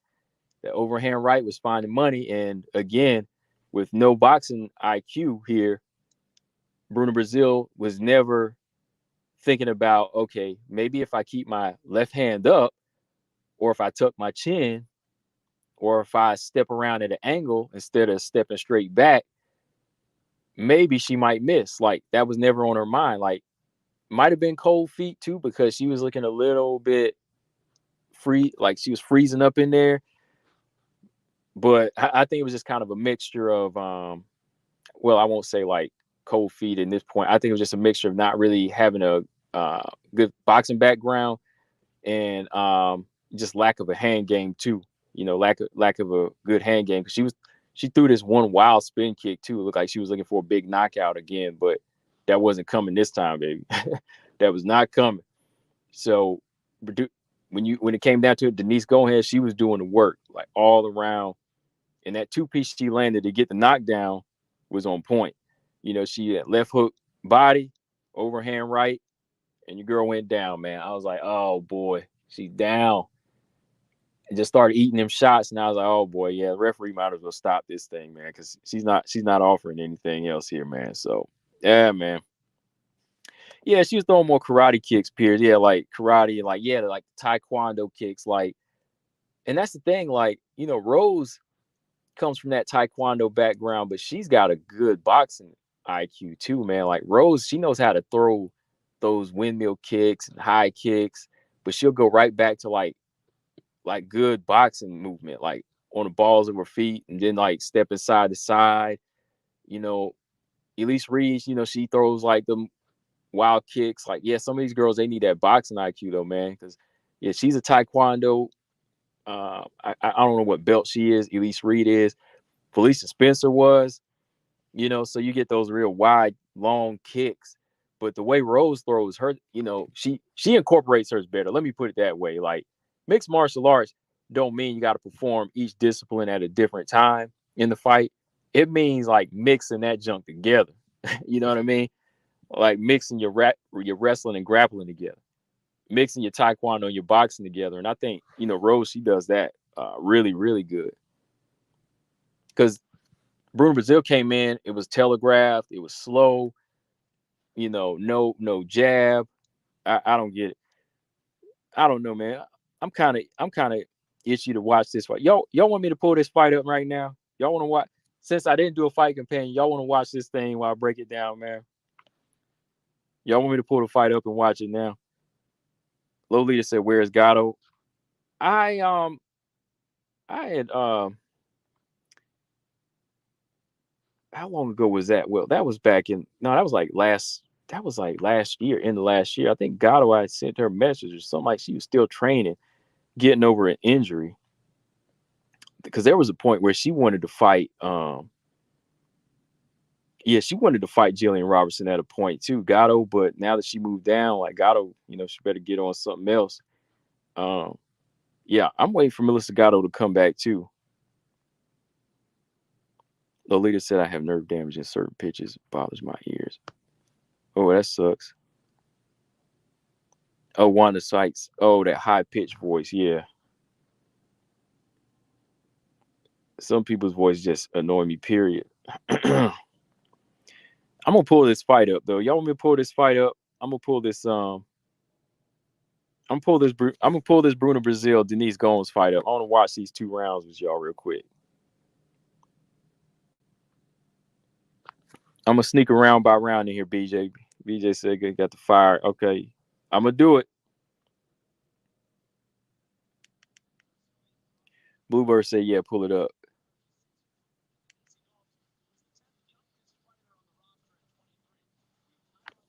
was finding money. And again, with no boxing IQ here, Bruno Brazil was never thinking about, okay, maybe if I keep my left hand up, or if I tuck my chin, or if I step around at an angle instead of stepping straight back, maybe she might miss. Like that was never on her mind. Like might have been cold feet too, because she was looking a little bit free, like she was freezing up in there. But I think it was just kind of a mixture of, well, I won't say like cold feet in this point. I think it was just a mixture of not really having a good boxing background and just lack of a hand game too. Lack of a good hand game, because she threw this one wild spin kick too. It looked like she was looking for a big knockout again, but that wasn't coming this time, baby. That was not coming. So when it came down to it, Denise Gomes, she was doing the work like all around, and that two-piece she landed to get the knockdown was on point. She had left hook body, overhand right, and your girl went down, man. I was like, oh boy, she's down. And just started eating them shots, and I was like, oh boy, yeah, the referee might as well stop this thing, man, because she's not offering anything else here, man. So yeah, man. Yeah, she was throwing more karate kicks, Piers. Yeah, like karate, like taekwondo kicks, like, and that's the thing, like, Rose comes from that taekwondo background, but she's got a good boxing IQ too, man. Like Rose, she knows how to throw those windmill kicks and high kicks, but she'll go right back to like good boxing movement, like on the balls of her feet, and then like stepping side to side. Elise Reed, she throws like the wild kicks. Like, yeah, some of these girls, they need that boxing IQ though, man. Because yeah, she's a taekwondo. I don't know what belt she is. Elise Reed is. Felicia Spencer was. So you get those real wide, long kicks. But the way Rose throws her, she incorporates hers better. Let me put it that way. Like, mixed martial arts don't mean you got to perform each discipline at a different time in the fight. It means like mixing that junk together. You know what I mean? Like mixing your wrestling and grappling together, mixing your taekwondo and your boxing together. And I think, Rose, she does that really, really good. Because Bruno Brazil came in, it was telegraphed, it was slow, no jab. I don't get it. I don't know, man. I'm kind of itchy to watch this fight. Y'all want me to pull this fight up right now? Y'all want to watch? Since I didn't do a fight companion, y'all want to watch this thing while I break it down, man? Y'all want me to pull the fight up and watch it now? Lolita said, "Where's Gatto?" I had how long ago was that? Well, that was back in that was like last year, in the last year. I think Gatto, I sent her a message or something, like she was still training, getting over an injury. Because there was a point where she wanted to fight she wanted to fight Jillian Robertson at a point too, Gatto, but now that she moved down, like Gatto, she better get on something else. Yeah, I'm waiting for Melissa Gatto to come back too. Lolita said, "I have nerve damage in certain pitches. It bothers my ears." Oh, that sucks. Oh, Wanda Sykes. Oh, that high pitched voice. Yeah. Some people's voice just annoy me, period. I'm gonna pull this fight up though. Y'all want me to pull this fight up? I'm gonna pull this I'm gonna pull this Bruno Brazil Denise Gomes fight up. I want to watch these 2 rounds with y'all real quick. I'm gonna sneak around by round in here, BJ. BJ said he got the fire. Okay. I'm gonna do it. Bluebird said, "Yeah, pull it up."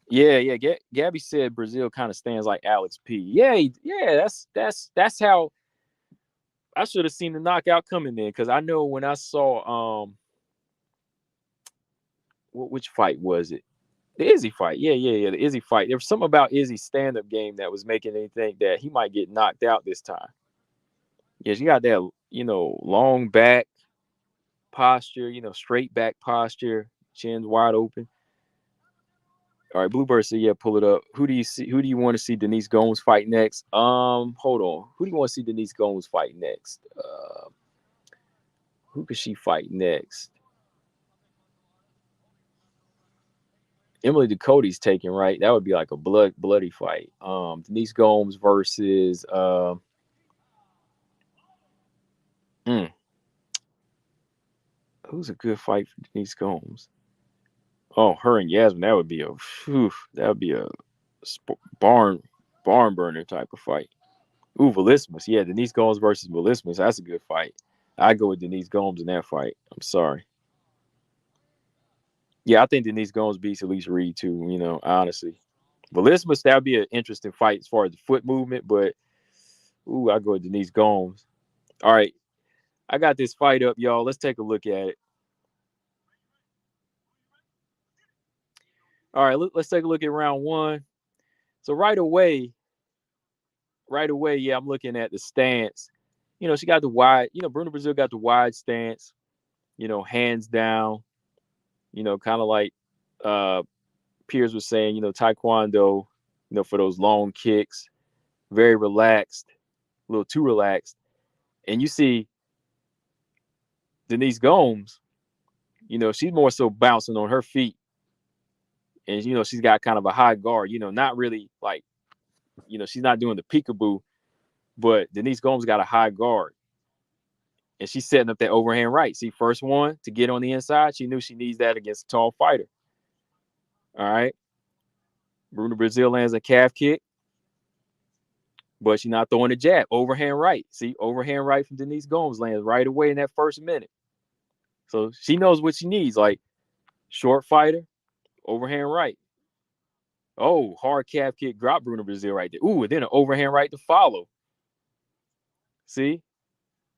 Yeah. Gabby said Brazil kind of stands like Alex P. Yeah. That's how I should have seen the knockout coming in, because I know when I saw which fight was it? The Izzy fight. Yeah. The Izzy fight. There was something about Izzy's stand-up game that was making me think that he might get knocked out this time. Yeah, she got that, long back posture, straight back posture, chin's wide open. All right, Bluebird said, "Yeah, pull it up." Who do you want to see Denise Gomes fight next? Hold on. Who do you want to see Denise Gomes fight next? Who could she fight next? Emily Ducote's taking, right? That would be like a bloody fight. Denise Gomes versus who's a good fight for Denise Gomes? Oh, her and Yasmin. That would be a barn burner type of fight. Ooh, Velismus. Yeah, Denise Gomes versus Velismus. That's a good fight. I go with Denise Gomes in that fight. I'm sorry. Yeah, I think Denise Gomes beats Elise Reed too, honestly. Velismus, that would be an interesting fight as far as the foot movement, but I go with Denise Gomes. All right. I got this fight up, y'all. Let's take a look at it. All right, let's take a look at round 1. So right away, yeah, I'm looking at the stance. She got the wide, Bruno Brazil got the wide stance, hands down, kind of like Piers was saying, Taekwondo, for those long kicks, very relaxed, a little too relaxed. And you see Denise Gomes, she's more so bouncing on her feet. And, she's got kind of a high guard, not really like, she's not doing the peekaboo, but Denise Gomes got a high guard. And she's setting up that overhand right. See, first one to get on the inside. She knew she needs that against a tall fighter. All right. Bruno Brazil lands a calf kick, but she's not throwing a jab. Overhand right. See, overhand right from Denise Gomes lands right away in that first minute. So she knows what she needs, like short fighter, overhand right. Oh, hard calf kick, drop Bruno Brazil right there. Ooh, and then an overhand right to follow. See?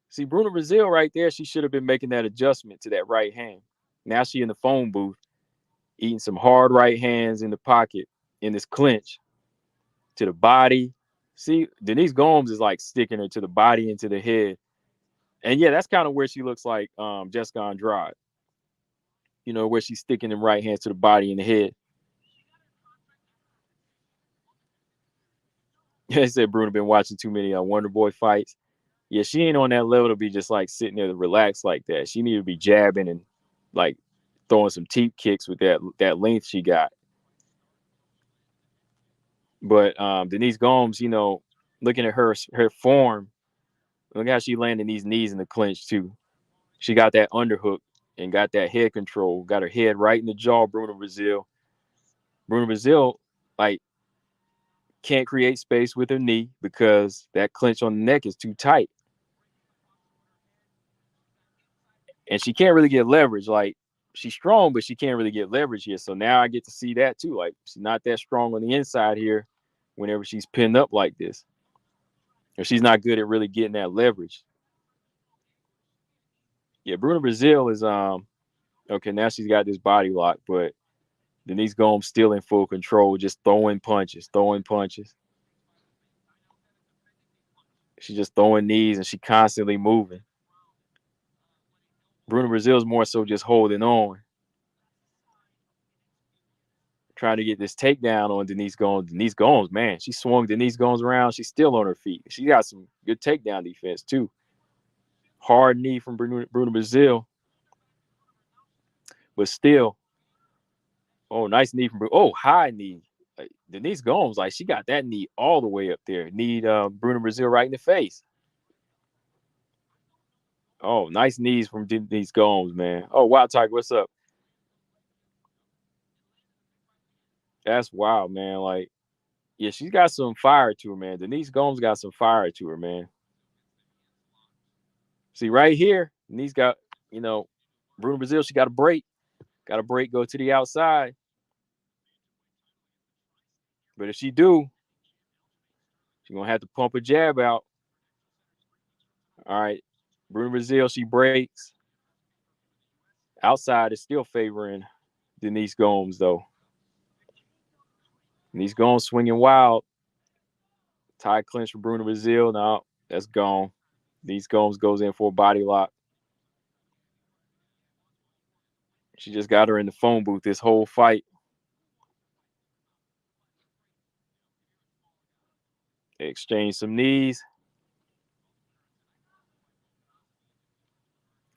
See, Bruno Brazil right there, she should have been making that adjustment to that right hand. Now she in the phone booth, eating some hard right hands in the pocket in this clinch to the body. See, Denise Gomes is like sticking her to the body and to the head. And yeah, that's kind of where she looks like Jessica Andrade. You know, where she's sticking them right hands to the body and the head. They said Bruno been watching too many Wonder Boy fights. Yeah, she ain't on that level to be just like sitting there to relax like that. She need to be jabbing and like throwing some teep kicks with that length she got. But Denise Gomes, you know, looking at her form, look how she landing these knees in the clinch too. She got that underhook and got that head control. Got her head right in the jaw. Bruno Brazil. Bruno Brazil, like, can't create space with her knee because that clinch on the neck is too tight. And she can't really get leverage. Like, she's strong, but she can't really get leverage here. So now I get to see that too. Like, she's not that strong on the inside here whenever she's pinned up like this. Or she's not good at really getting that leverage. Yeah, Bruno Brazil is okay, now she's got this body lock, but Denise Gomes still in full control, just throwing punches, throwing punches. She's just throwing knees and she constantly moving. Bruno Brazil's more so just holding on, trying to get this takedown on Denise Gomes. Denise Gomes, man, she swung Denise Gomes around. She's still on her feet. She got some good takedown defense too. Hard knee from Bruno Brazil, but still, oh, nice knee from Bruno. Oh, high knee. Like, Denise Gomes, like, she got that knee all the way up there. Need Bruno Brazil right in the face. Oh, nice knees from Denise Gomes, man. Oh, Wild Tiger, what's up? That's wild, man. Like, yeah, she's got some fire to her, man. Denise Gomes got some fire to her, man. See, right here, Denise got, you know, Bruno Brazil, she got a break. Got a break, go to the outside. But if she do, she's going to have to pump a jab out. All right. Bruno Brazil, she breaks. Outside is still favoring Denise Gomes, though. Denise Gomes swinging wild. Tie clinch for Bruno Brazil. No, that's gone. Denise Gomes goes in for a body lock. She just got her in the phone booth this whole fight. They exchanged some knees.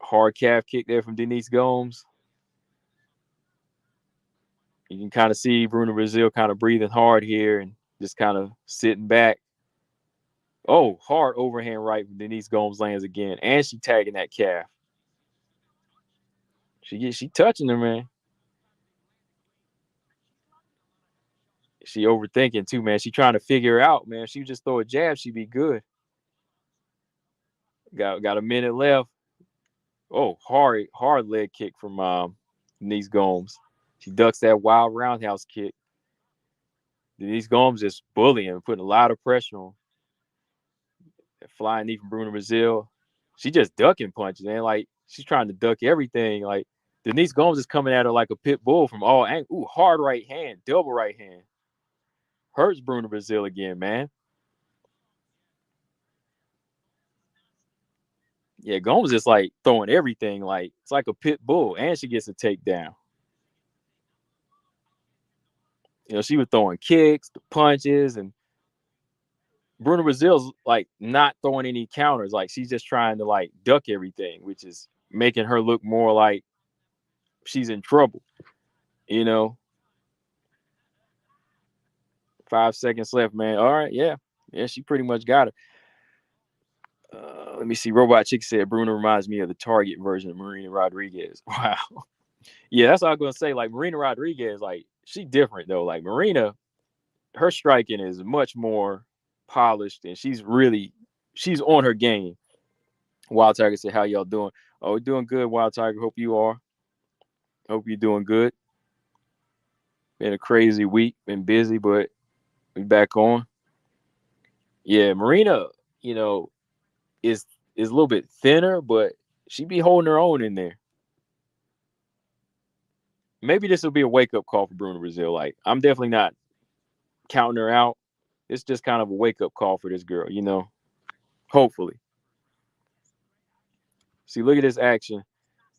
Hard calf kick there from Denise Gomes. You can kind of see Bruno Brazil kind of breathing hard here and just kind of sitting back. Oh, hard overhand right from Denise Gomes lands again. And she tagging that calf. She touching her, man. She overthinking too, man. She trying to figure her out, man. If she just throw a jab, she'd be good. Got a minute left. Oh, hard leg kick from Denise Gomes. She ducks that wild roundhouse kick. Denise Gomes just bullying, putting a lot of pressure on. That flying knee from Bruno Brazil. She just ducking punches, man. Like, she's trying to duck everything. Like, Denise Gomes is coming at her like a pit bull from all angles. Ooh, hard right hand, double right hand. Hurts Bruno Brazil again, man. Yeah, Gomes is like throwing everything. Like, it's like a pit bull, and she gets a takedown. You know, she was throwing kicks, the punches, and Bruno Brazil's like not throwing any counters. Like, she's just trying to like duck everything, which is making her look more like she's in trouble. You know, 5 seconds left, man. All right, yeah, she pretty much got it. Let me see. Robot Chick said Bruno reminds me of the Target version of Marina Rodriguez. Wow. Yeah, that's what I was gonna say. Like, Marina Rodriguez, like, she different though. Like, Marina, her striking is much more polished, and she's on her game. Wild Tiger said, "How y'all doing?" Oh, we're doing good, Wild Tiger. Hope you are. Hope you're doing good. Been a crazy week, been busy, but we back on. Yeah, Marina, you know, is a little bit thinner, but she be holding her own in there. Maybe this will be a wake up call for Bruno Brazil. Like, I'm definitely not counting her out. It's just kind of a wake up call for this girl, you know. Hopefully. See, look at this action.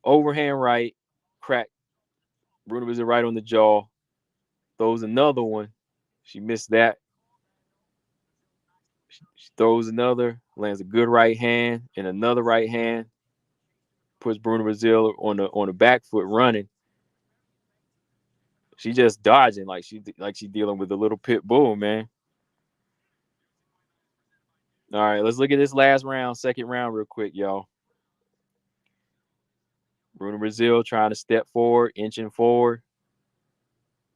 Overhand right, crack. Bruno Brazil right on the jaw. Throws another one. She missed that. She throws another, lands a good right hand and another right hand. Puts Bruno Brazil on the back foot running. She just dodging like she dealing with a little pit bull, man. All right, let's look at this last round, second round, real quick, y'all. Bruno Brazil trying to step forward, inching forward,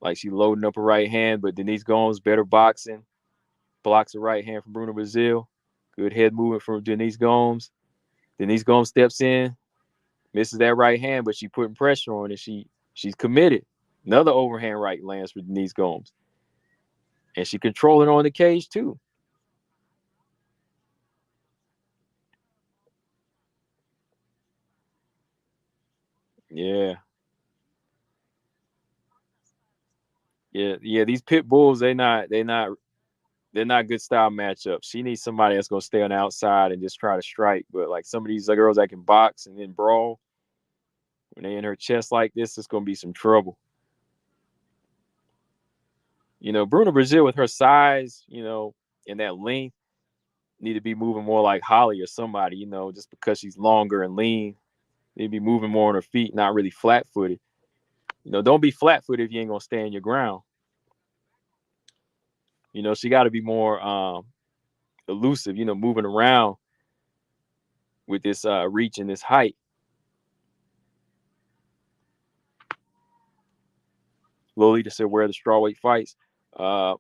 like she loading up her right hand, but Denise Gomes better boxing, blocks the right hand from Bruno Brazil. Good head movement from Denise Gomes. Denise Gomes steps in, misses that right hand, but she putting pressure on it. She's committed. Another overhand right lands for Denise Gomes, and she controlling on the cage too. Yeah, yeah. These pit bulls, they're not good style matchups. She needs somebody that's gonna stay on the outside and just try to strike. But like some of these girls that can box and then brawl, when they in her chest like this, it's gonna be some trouble. You know, Bruno Brazil with her size, you know, and that length, need to be moving more like Holly or somebody. You know, just because she's longer and lean, need to be moving more on her feet, not really flat footed. You know, don't be flat footed if you ain't gonna stay in your ground. You know, she got to be more elusive. You know, moving around with this reach and this height. Lolita said, "Where are the strawweight fights?" Uh,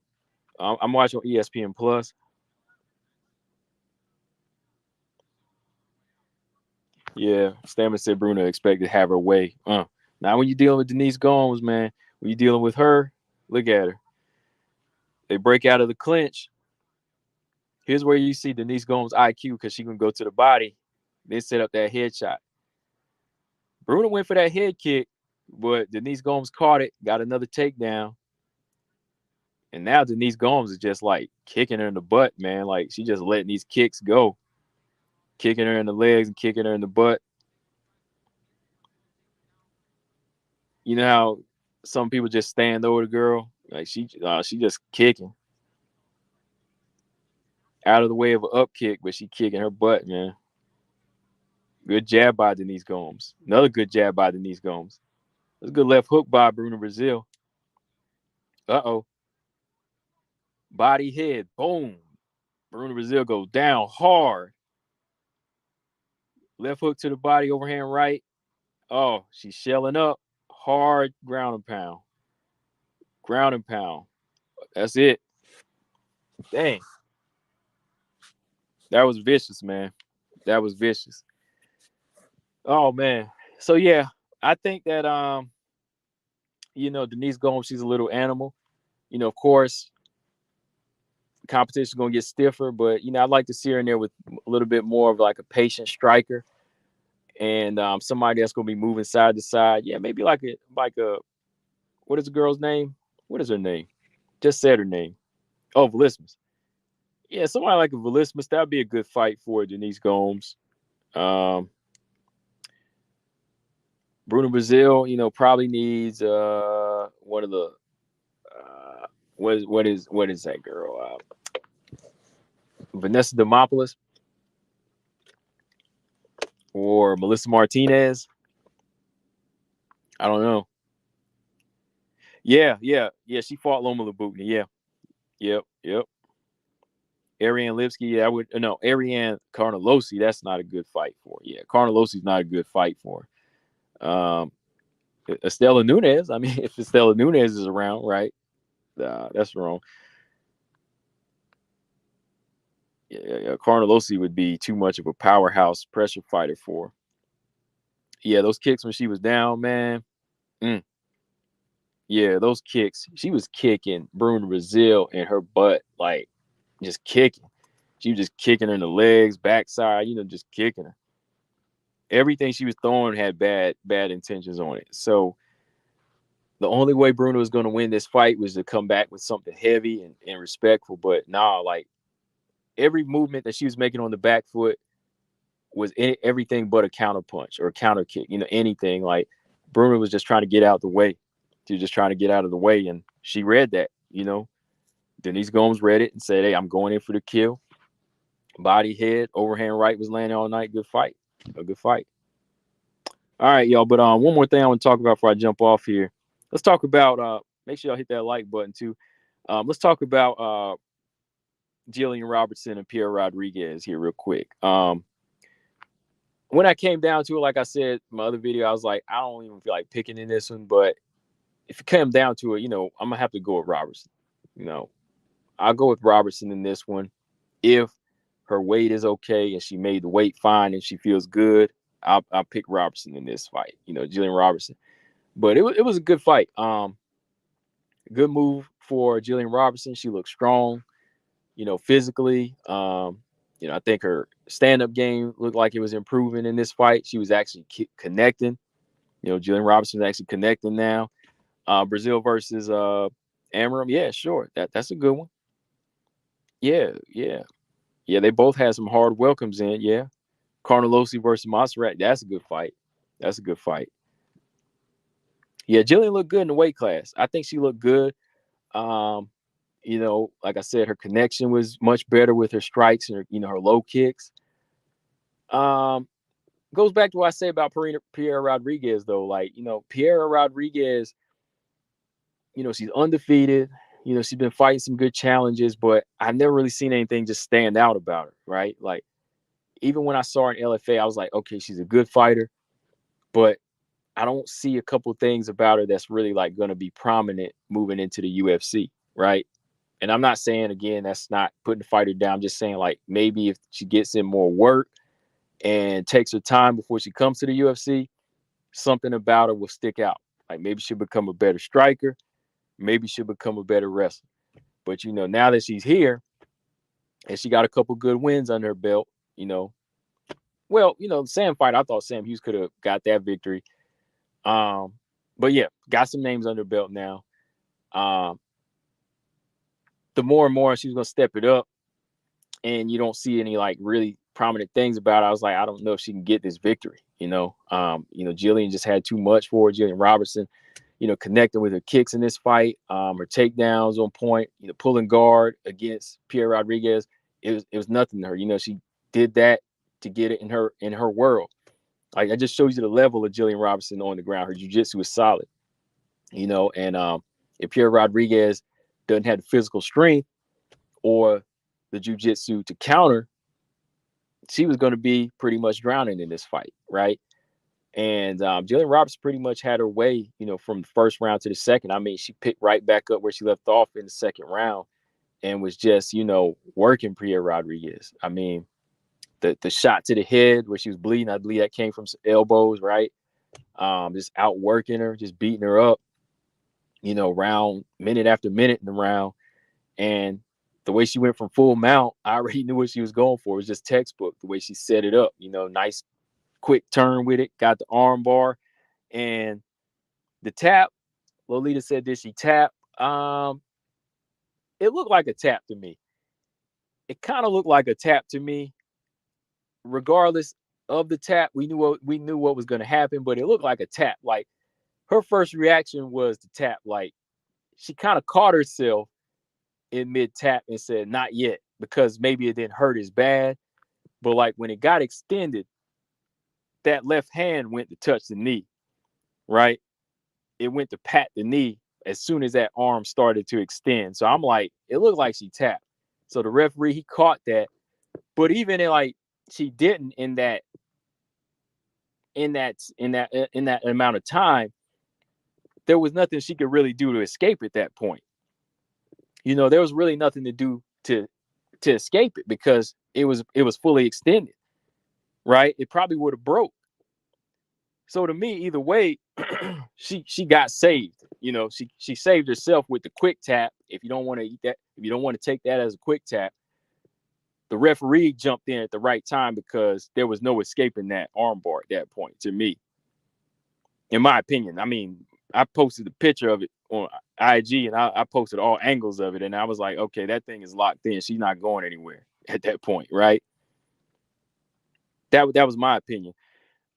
I'm watching ESPN Plus. Yeah, Stammen said Bruno expected to have her way. Now when you're dealing with Denise Gomes, man, when you're dealing with her, look at her. They break out of the clinch. Here's where you see Denise Gomes' IQ because she can go to the body, then set up that headshot. Bruno went for that head kick, but Denise Gomes caught it, got another takedown. And now Denise Gomes is just like kicking her in the butt, man. Like she just letting these kicks go, kicking her in the legs and kicking her in the butt. You know how some people just stand over the girl, like she just kicking out of the way of an up kick, but she kicking her butt, man. Good jab by Denise Gomes. Another good jab by Denise Gomes. That's a good left hook by Bruno Brazil. Uh-oh. Body head. Boom. Bruno Brazil goes down hard. Left hook to the body, overhand right. Oh, she's shelling up. Hard ground and pound. Ground and pound. That's it. Dang. That was vicious, man. That was vicious. Oh man. So yeah, I think that you know, Denise Gomes, she's a little animal. You know, of course, the competition's gonna get stiffer, but you know, I'd like to see her in there with a little bit more of like a patient striker and somebody that's gonna be moving side to side. Yeah, maybe like a what is the girl's name? What is her name? Just said her name. Oh, Velismus. Yeah, somebody like a Velismus, that'd be a good fight for Denise Gomes. Um, Bruno Brazil, you know, probably needs one of the what is that girl? Vanessa Demopoulos or Melissa Martinez. I don't know. Yeah. She fought Loma Labutni. Yeah, yep. Ariane Lipsky. Yeah, I would no Ariane Carnelossi. That's not a good fight for. Yeah, Carnelosi's not a good fight for. Um, Estela Nunez. I mean, if Estela Nunez is around, right? That's wrong. Yeah. Carnelossi would be too much of a powerhouse pressure fighter for. Yeah, those kicks when she was down, man. Mm. Yeah, those kicks. She was kicking Bruno Brazil in her butt, like just kicking. She was just kicking her in the legs, backside, just kicking her. Everything she was throwing had bad intentions on it. So the only way Bruno was going to win this fight was to come back with something heavy and respectful. But nah, like every movement that she was making on the back foot was everything but a counter punch or a counter kick, anything. Like Bruno was just trying to get out the way. She was just trying to get out of the way. And she read that. Denise Gomes read it and said, hey, I'm going in for the kill. Body, head, overhand right was landing all night. Good fight. A good fight. All right, y'all. But one more thing I want to talk about before I jump off here. Let's talk about make sure y'all hit that like button too. Let's talk about Jillian Robertson and Pierre Rodriguez here real quick. When I came down to it, like I said in my other video, I was like, I don't even feel like picking in this one. But if it came down to it, I'm going to have to go with Robertson. I'll go with Robertson in this one. If her weight is okay and she made the weight fine and she feels good, I'll pick Robertson in this fight, Jillian Robertson. But it was a good fight. Good move for Jillian Robertson. She looked strong, physically. I think her stand-up game looked like it was improving in this fight. She was actually connecting. Jillian Robertson is actually connecting now. Brazil versus Amaram. Yeah, sure. That's a good one. Yeah. They both had some hard welcomes in. Yeah. Carnelossi versus Monserrat. That's a good fight. Yeah, Jillian looked good in the weight class. I think she looked good. Like I said, her connection was much better with her strikes and her low kicks. Goes back to what I say about Pierre Rodriguez, though. Like, Pierre Rodriguez, she's undefeated. She's been fighting some good challenges, but I've never really seen anything just stand out about her, right? Like, even when I saw her in LFA, I was like, okay, she's a good fighter, but I don't see a couple things about her that's really like going to be prominent moving into the UFC, right? And I'm not saying, again, that's not putting the fighter down. I'm just saying, like, maybe if she gets in more work and takes her time before she comes to the UFC, something about her will stick out. Like, maybe she'll become a better striker. Maybe she'll become a better wrestler. But, now that she's here and she got a couple good wins under her belt, the Sam fight, I thought Sam Hughes could have got that victory. But yeah, got some names under her belt now. The more and more she's gonna step it up, and you don't see any like really prominent things about it. I was like, I don't know if she can get this victory. Jillian just had too much for her. Jillian Robertson, connecting with her kicks in this fight, her takedowns on point, pulling guard against Pierre Rodriguez. It was nothing to her. She did that to get it in her world. Like, I just shows you the level of Jillian Robertson on the ground. Her jiu-jitsu is solid, and if Pierre Rodriguez doesn't have the physical strength or the jiu-jitsu to counter, she was going to be pretty much drowning in this fight, right? And Jillian Robertson pretty much had her way, from the first round to the second. I mean, she picked right back up where she left off in the second round and was just, working Pierre Rodriguez. I mean, the shot to the head where she was bleeding, I believe that came from some elbows, right? Just outworking her, just beating her up, round, minute after minute in the round. And the way she went from full mount, I already knew what she was going for. It was just textbook, the way she set it up, nice quick turn with it, got the arm bar. And the tap, Lolita said, did she tap? It looked like a tap to me. It kind of looked like a tap to me. Regardless of the tap, we knew what was going to happen, but it looked like a tap. Like, her first reaction was to tap. Like, she kind of caught herself in mid tap and said, not yet, because maybe it didn't hurt as bad. But like, when it got extended, that left hand went to touch the knee, right? It went to pat the knee as soon as that arm started to extend. So I'm like, it looked like she tapped. So the referee, he caught that. But even like, she didn't in that amount of time, there was nothing she could really do to escape at that point. There was really nothing to do to escape it, because it was fully extended, right? It probably would have broke. So to me, either way, she got saved. She saved herself with the quick tap. If you don't want to eat that, if you don't want to take that as a quick tap, the referee jumped in at the right time because there was no escaping that armbar at that point, to me, in my opinion. I mean, I posted the picture of it on IG, and I posted all angles of it, and I was like, okay, that thing is locked in. She's not going anywhere at that point, right? That was my opinion.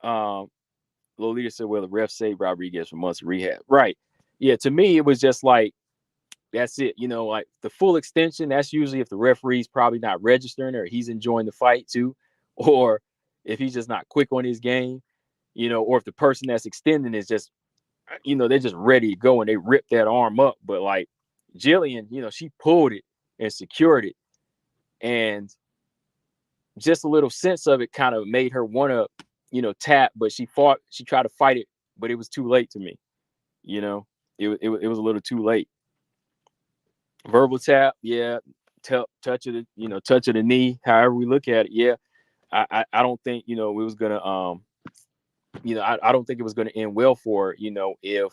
Lolita said, well, the ref saved Rodriguez from months of rehab. Right. Yeah, to me, it was just like, that's it. Like the full extension, that's usually if the referee's probably not registering or he's enjoying the fight too, or if he's just not quick on his game, or if the person that's extending is just, they're just ready to go and they rip that arm up. But like Jillian, she pulled it and secured it. And just a little sense of it kind of made her want to, tap, but she tried to fight it, but it was too late to me. It was a little too late. Verbal tap, yeah. Touch of the knee, however we look at it, yeah. I don't think it was gonna I don't think it was gonna end well for her, if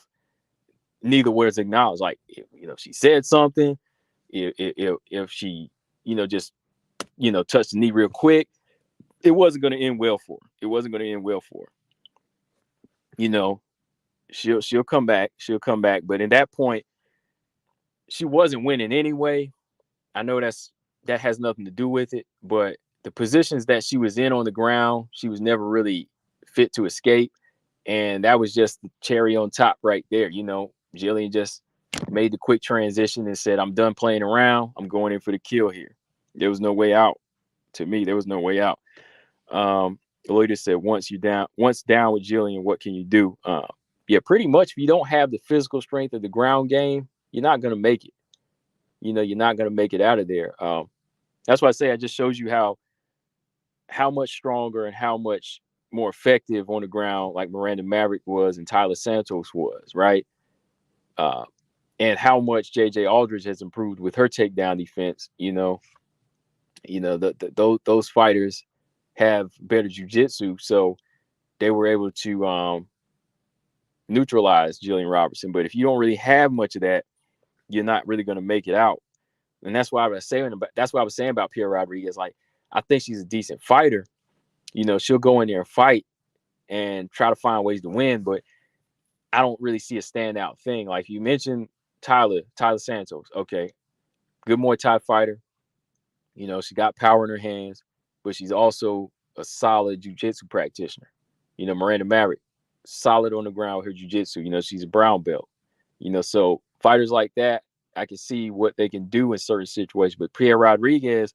neither was acknowledged. Like if she said something, if she just touched the knee real quick, it wasn't gonna end well for her. It wasn't gonna end well for her. She'll come back. She'll come back. But in that point, she wasn't winning anyway. I know that has nothing to do with it, but the positions that she was in on the ground, she was never really fit to escape. And that was just the cherry on top right there. Jillian just made the quick transition and said, I'm done playing around. I'm going in for the kill here. There was no way out. To me, there was no way out. Lolita said, once down with Jillian, what can you do? Yeah, pretty much. If you don't have the physical strength of the ground game, you're not going to make it. You're not going to make it out of there. That's why I say, it just shows you how much stronger and how much more effective on the ground like Miranda Maverick was and Tyler Santos was, right? And how much JJ Aldridge has improved with her takedown defense. Those fighters have better jiu-jitsu, so they were able to neutralize Jillian Robertson. But if you don't really have much of that, you're not really going to make it out. And that's why I was saying about Pierre Rodriguez. Like, I think she's a decent fighter. She'll go in there and fight and try to find ways to win, but I don't really see a standout thing. Like you mentioned, Tyler Santos. Okay, good Muay Thai fighter. She got power in her hands, but she's also a solid jiu-jitsu practitioner. Miranda Maverick, solid on the ground with her jiu-jitsu. She's a brown belt. So fighters like that, I can see what they can do in certain situations. But Pierre Rodriguez,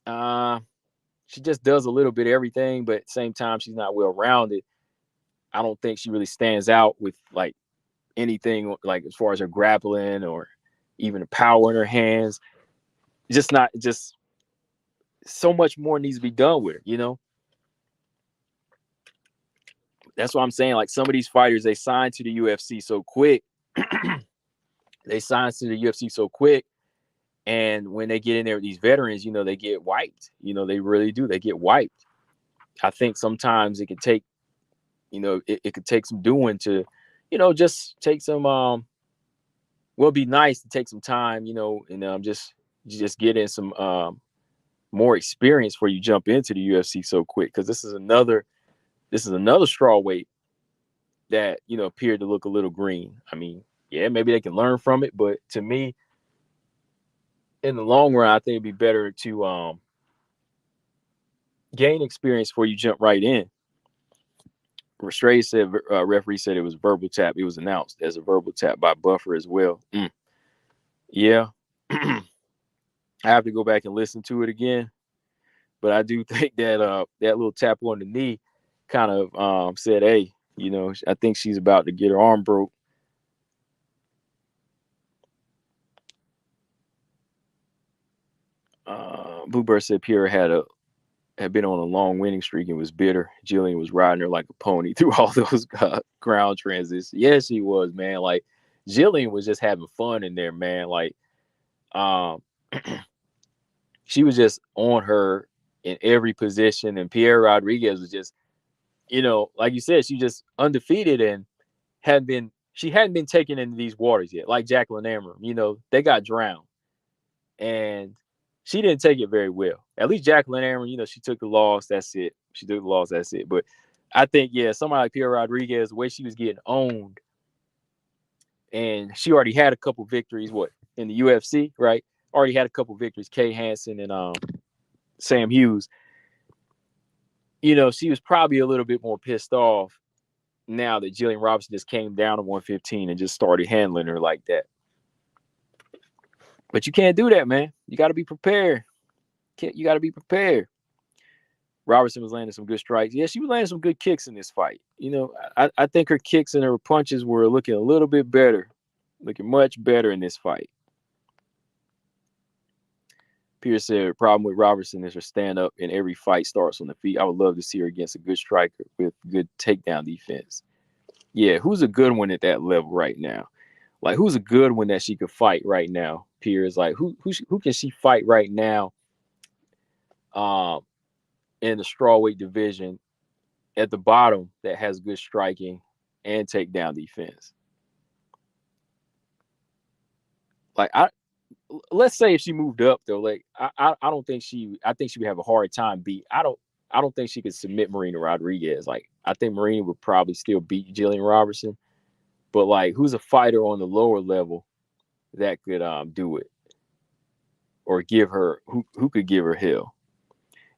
she just does a little bit of everything, but at the same time, she's not well-rounded. I don't think she really stands out with like anything like as far as her grappling or even the power in her hands. Just so much more needs to be done with her, That's what I'm saying. Like some of these fighters, they sign to the UFC so quick. They sign to the UFC so quick. And when they get in there with these veterans, they get wiped. They really do. They get wiped. I think sometimes it could take, it could take some doing to, just take some, it'd be nice to take some time, and just get in some more experience before you jump into the UFC so quick. Because this is another strawweight that, appeared to look a little green. I mean, yeah, maybe they can learn from it, but to me, in the long run, I think it'd be better to gain experience before you jump right in. Restrae said, referee said it was verbal tap. It was announced as a verbal tap by Buffer as well. Yeah. I have to go back and listen to it again. But I do think that that little tap on the knee kind of said, hey, I think she's about to get her arm broke. Bluebird said Pierre had been on a long winning streak and was bitter. Jillian was riding her like a pony through all those ground transitions. Yes, she was, man. Like Jillian was just having fun in there, man. Like she was just on her in every position, and Pierre Rodriguez was just like you said, she just undefeated and she hadn't been taken into these waters yet, like Jacqueline Amram. They got drowned. And she didn't take it very well. At least Jacqueline Amram, she took the loss. That's it. She took the loss. That's it. But I think, somebody like Pierre Rodriguez, the way she was getting owned, and she already had a couple victories, in the UFC, right? Already had a couple victories, Kay Hansen and Sam Hughes. She was probably a little bit more pissed off now that Jillian Robertson just came down to 115 and just started handling her like that. But you can't do that, man. You got to be prepared. You got to be prepared. Robertson was landing some good strikes. Yeah, she was landing some good kicks in this fight. I think her kicks and her punches were looking a little bit better, looking much better in this fight. Pierce said the problem with Robertson is her stand-up in every fight starts on the feet. I would love to see her against a good striker with good takedown defense. Yeah, who's a good one at that level right now? Like, who's a good one that she could fight right now? Pierce, like, who can she fight right now? In the strawweight division at the bottom that has good striking and takedown defense. Like, let's say if she moved up though, like I don't think I think she would have a hard time I don't think she could submit Marina Rodriguez. Like, I think Marina would probably still beat Jillian Robertson, but like, who's a fighter on the lower level that could do it or give her who could give her hell?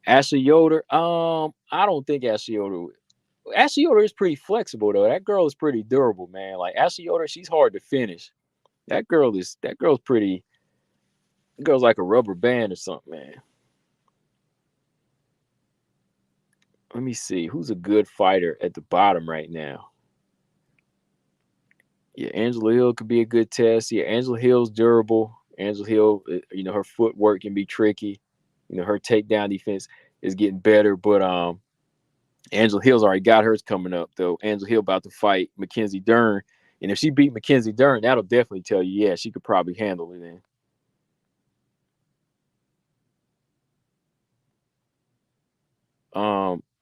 Ashley Yoder, I don't think Ashley Yoder is pretty flexible though. That girl is pretty durable, man. Like, Ashley Yoder, she's hard to finish. That girl's like a rubber band or something, man. Let me see. Who's a good fighter at the bottom right now? Yeah, Angela Hill could be a good test. Yeah, Angela Hill's durable. Angela Hill, her footwork can be tricky. Her takedown defense is getting better, but Angela Hill's already got hers coming up, though. Angela Hill about to fight Mackenzie Dern. And if she beat Mackenzie Dern, that'll definitely tell you, yeah, she could probably handle it then.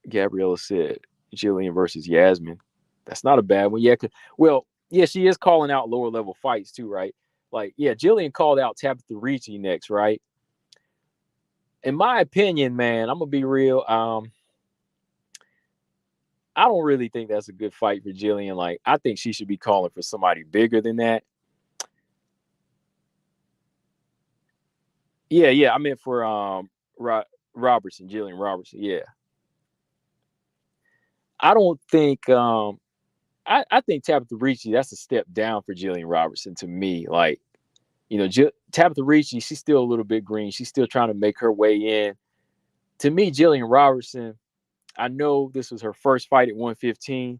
Gabriella said Jillian versus Yasmin. That's not a bad one. Yeah, she is calling out lower level fights too, right? Like, yeah, Jillian called out Tabitha Ricci next, right? In my opinion, man, I'm gonna be real. I don't really think that's a good fight for Jillian. Like, I think she should be calling for somebody bigger than that. Yeah. I meant for Robertson, Jillian Robertson. Yeah. I don't think I think Tabitha Ricci, that's a step down for Jillian Robertson to me. Like, Tabitha Ricci, she's still a little bit green. She's still trying to make her way in. To me, Jillian Robertson, I know this was her first fight at 115,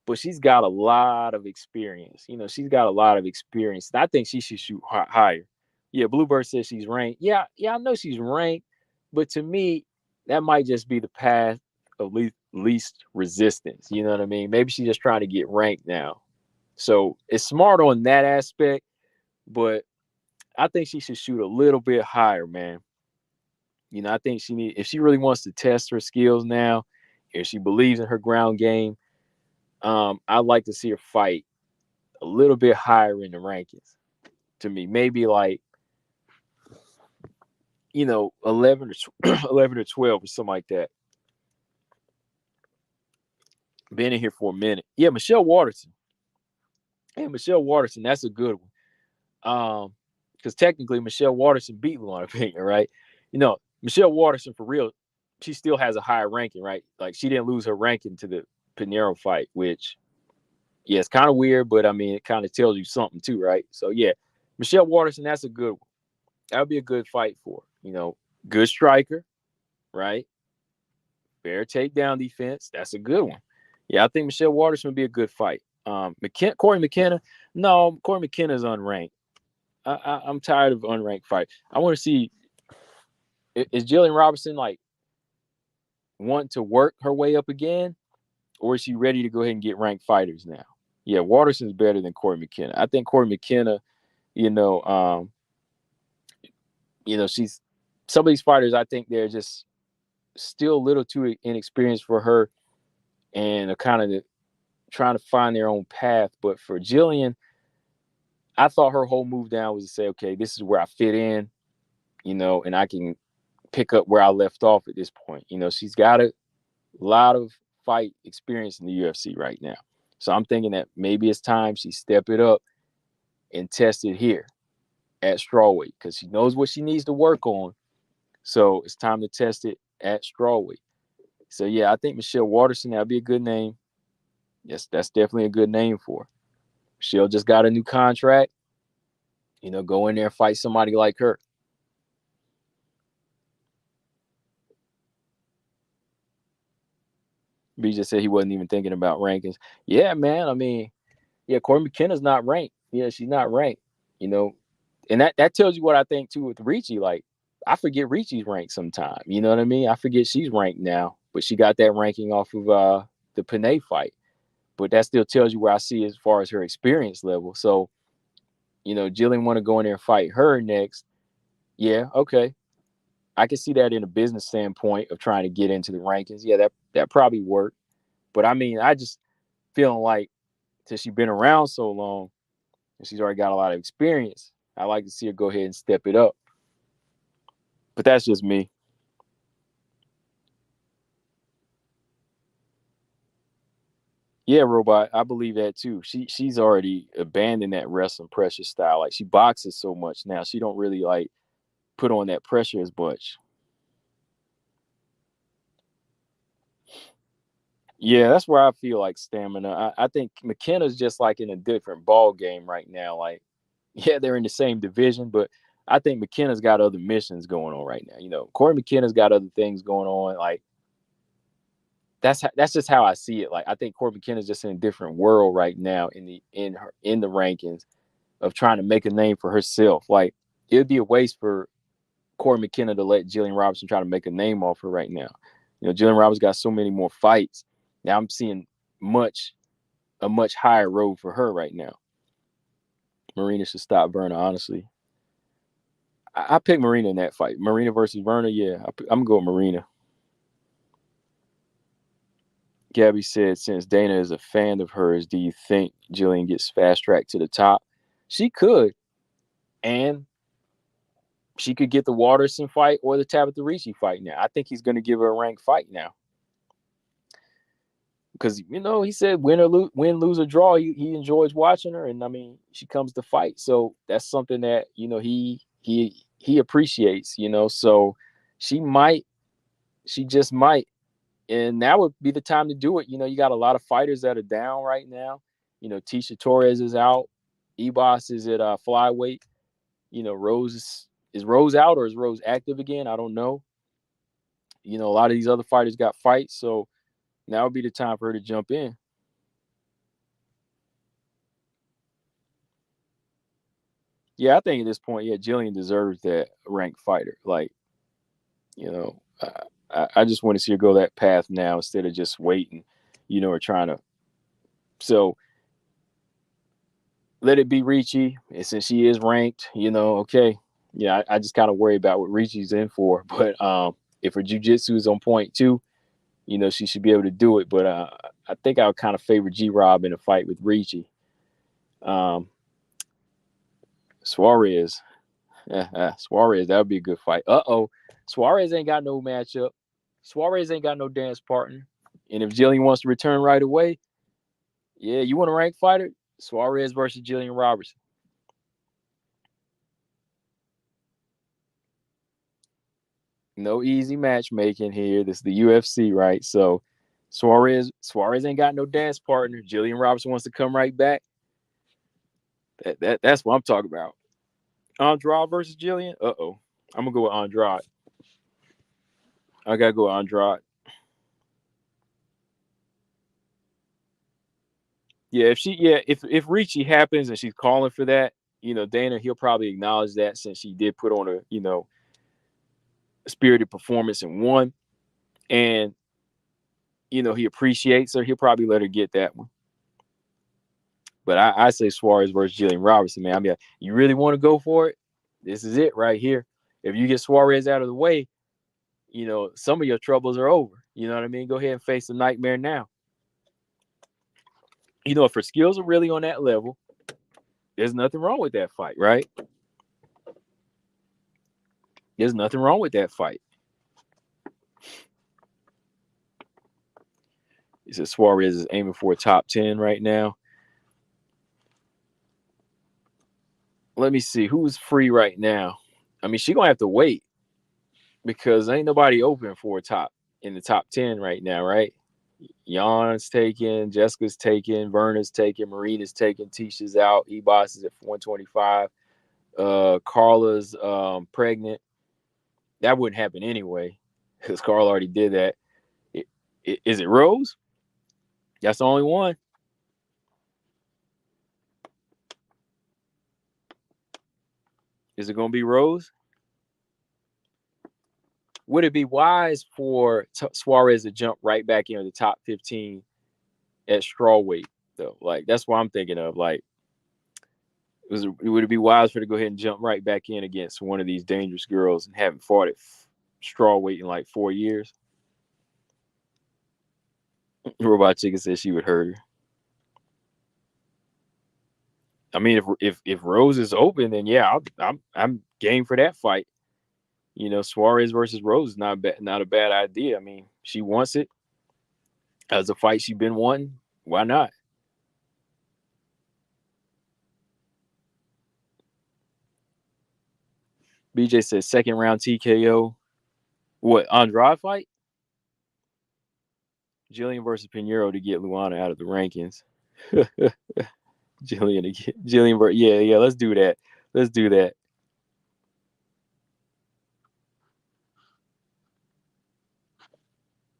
but she's got a lot of experience. She's got a lot of experience. I think she should shoot higher. Yeah, Bluebird says she's ranked. Yeah, I know she's ranked, but to me, that might just be the path of least resistance. You know what I mean? Maybe she's just trying to get ranked now. So it's smart on that aspect, but I think she should shoot a little bit higher, man. I think if she really wants to test her skills now, if she believes in her ground game, I'd like to see her fight a little bit higher in the rankings. To me, maybe like 11 or 11 or 12 or something like that. Been in here for a minute. Yeah, Michelle Waterson. Hey, Michelle Waterson, that's a good one. Because technically Michelle Waterson beat Luana Pena, right? Michelle Waterson, for real, she still has a higher ranking, right? Like, she didn't lose her ranking to the Pinheiro fight, which, yeah, it's kind of weird, but I mean, it kind of tells you something too, right? So yeah, Michelle Waterson, that's a good one. That would be a good fight for her. Good striker, right? Fair takedown defense. That's a good one. Yeah, I think Michelle Waterson would be a good fight. Corey McKenna. No, Corey McKenna's unranked. I'm tired of unranked fight. I want to see, is Jillian Robertson like want to work her way up again, or is she ready to go ahead and get ranked fighters now? Yeah, Waterson's better than Corey McKenna. I think Corey McKenna, she's some of these fighters. I think they're just still a little too inexperienced for her and are kind of trying to find their own path. But for Jillian, I thought her whole move down was to say, okay, this is where I fit in, and I can pick up where I left off at this point. She's got a lot of fight experience in the UFC right now. So I'm thinking that maybe it's time she step it up and test it here at strawweight because she knows what she needs to work on. So it's time to test it at strawweight. So yeah, I think Michelle Waterson, that'd be a good name. Yes, that's definitely a good name for her. Michelle just got a new contract. Go in there and fight somebody like her. B just said he wasn't even thinking about rankings. Yeah, man. I mean, yeah, Corey McKenna's not ranked. Yeah, she's not ranked. And that tells you what I think too with Ricci. Like, I forget Ricci's ranked sometime. You know what I mean? I forget she's ranked now, but she got that ranking off of the Panay fight. But that still tells you where I see as far as her experience level. So, Jillian want to go in there and fight her next. Yeah, okay. I can see that in a business standpoint of trying to get into the rankings. Yeah, that probably worked. But I mean, I just feeling like since she's been around so long and she's already got a lot of experience, I like to see her go ahead and step it up. But that's just me. Yeah, Robot, I believe that too. She's already abandoned that wrestling pressure style. Like, she boxes so much now, she don't really like put on that pressure as much. Yeah, that's where I feel like stamina. I think McKenna's just like in a different ball game right now. Like, yeah, they're in the same division, but I think McKenna's got other missions going on right now. Corey McKenna's got other things going on. Like, that's just how I see it. Like, I think Corey McKenna's just in a different world right now in the rankings of trying to make a name for herself. Like, it'd be a waste for Corey McKenna to let Jillian Robertson try to make a name off her right now. Jillian Roberts got so many more fights. Now I'm seeing a much higher road for her right now. Marina should stop Verna, honestly. I pick Marina in that fight. Marina versus Verna, yeah. I'm going to go with Marina. Gabby said, since Dana is a fan of hers, do you think Jillian gets fast tracked to the top? She could. And she could get the Waterson fight or the Tabitha Ricci fight now. I think he's going to give her a ranked fight now. Because, he said win, lose, or draw, he enjoys watching her. And, I mean, she comes to fight. So that's something that, he appreciates, So she just might. And that would be the time to do it. You got a lot of fighters that are down right now. Tisha Torres is out. Ebos is at flyweight. Rose is Rose out or is Rose active again? I don't know. A lot of these other fighters got fights. So now would be the time for her to jump in. Yeah, I think at this point, yeah, Jillian deserves that ranked fighter. Like, I just want to see her go that path now instead of just waiting, or trying to. So let it be Ricci. And since she is ranked, okay. Yeah, I just kind of worry about what Ricci's in for. But if her jiu-jitsu is on point too, she should be able to do it. But I think I would kind of favor G-Rob in a fight with Ricci. Suarez. Suarez, that would be a good fight. Suarez ain't got no matchup. Suarez ain't got no dance partner. And if Jillian wants to return right away, yeah, you want a ranked fighter? Suarez versus Jillian Robertson. No easy matchmaking here. This is the UFC, right? So Suarez ain't got no dance partner. Jillian Robertson wants to come right back. That's what I'm talking about. Andrade versus Jillian? I'm gonna go with Andrade. I gotta go with Andrade. Yeah, if Ricci happens and she's calling for that, Dana, he'll probably acknowledge that since she did put on a spirited performance and won. And he appreciates her. He'll probably let her get that one. But I say Suarez versus Jillian Robertson, man. I mean, you really want to go for it? This is it right here. If you get Suarez out of the way, some of your troubles are over. You know what I mean? Go ahead and face the nightmare now. You know, if her skills are really on that level, there's nothing wrong with that fight, right? There's nothing wrong with that fight. He says Suarez is aiming for a top 10 right now. Let me see who's free right now. I mean, she's gonna have to wait because ain't nobody open for a top in the top 10 right now, right? Jan's taken, Jessica's taken, Verna's taken, Marina's taken, Tisha's out, Ebos is at 125. Carla's pregnant. That wouldn't happen anyway because Carla already did that. Is it Rose? That's the only one. Is it going to be Rose? Would it be wise for Suarez to jump right back into the top 15 at strawweight, though? Like, that's what I'm thinking of. Like, would it be wise for her to go ahead and jump right back in against one of these dangerous girls and haven't fought at strawweight in like 4 years? Robot Chicken says she would hurt her. I mean, if Rose is open, then yeah, I'm game for that fight. You know, Suarez versus Rose is not a bad idea. I mean, she wants it as a fight she's been wanting. Why not? BJ says second round TKO. What, Andrade fight? Jillian versus Pinheiro to get Luana out of the rankings. Jillian, yeah, let's do that. Let's do that.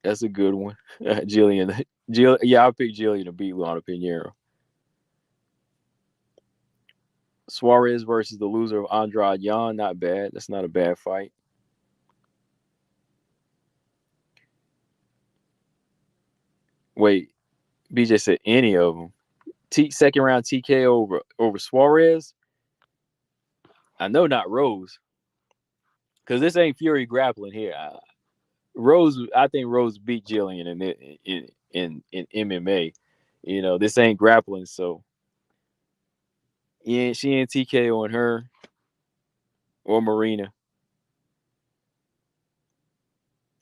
That's a good one. Jillian, yeah, I'll pick Jillian to beat Luana Pinheiro. Suarez versus the loser of Andrade Yan, not bad. That's not a bad fight. Wait, BJ said any of them. Second round TKO over Suarez. I know not Rose, because this ain't Fury grappling here. Rose, I think Rose beat Jillian in MMA. You know, this ain't grappling, so yeah, she ain't TKO on her or Marina.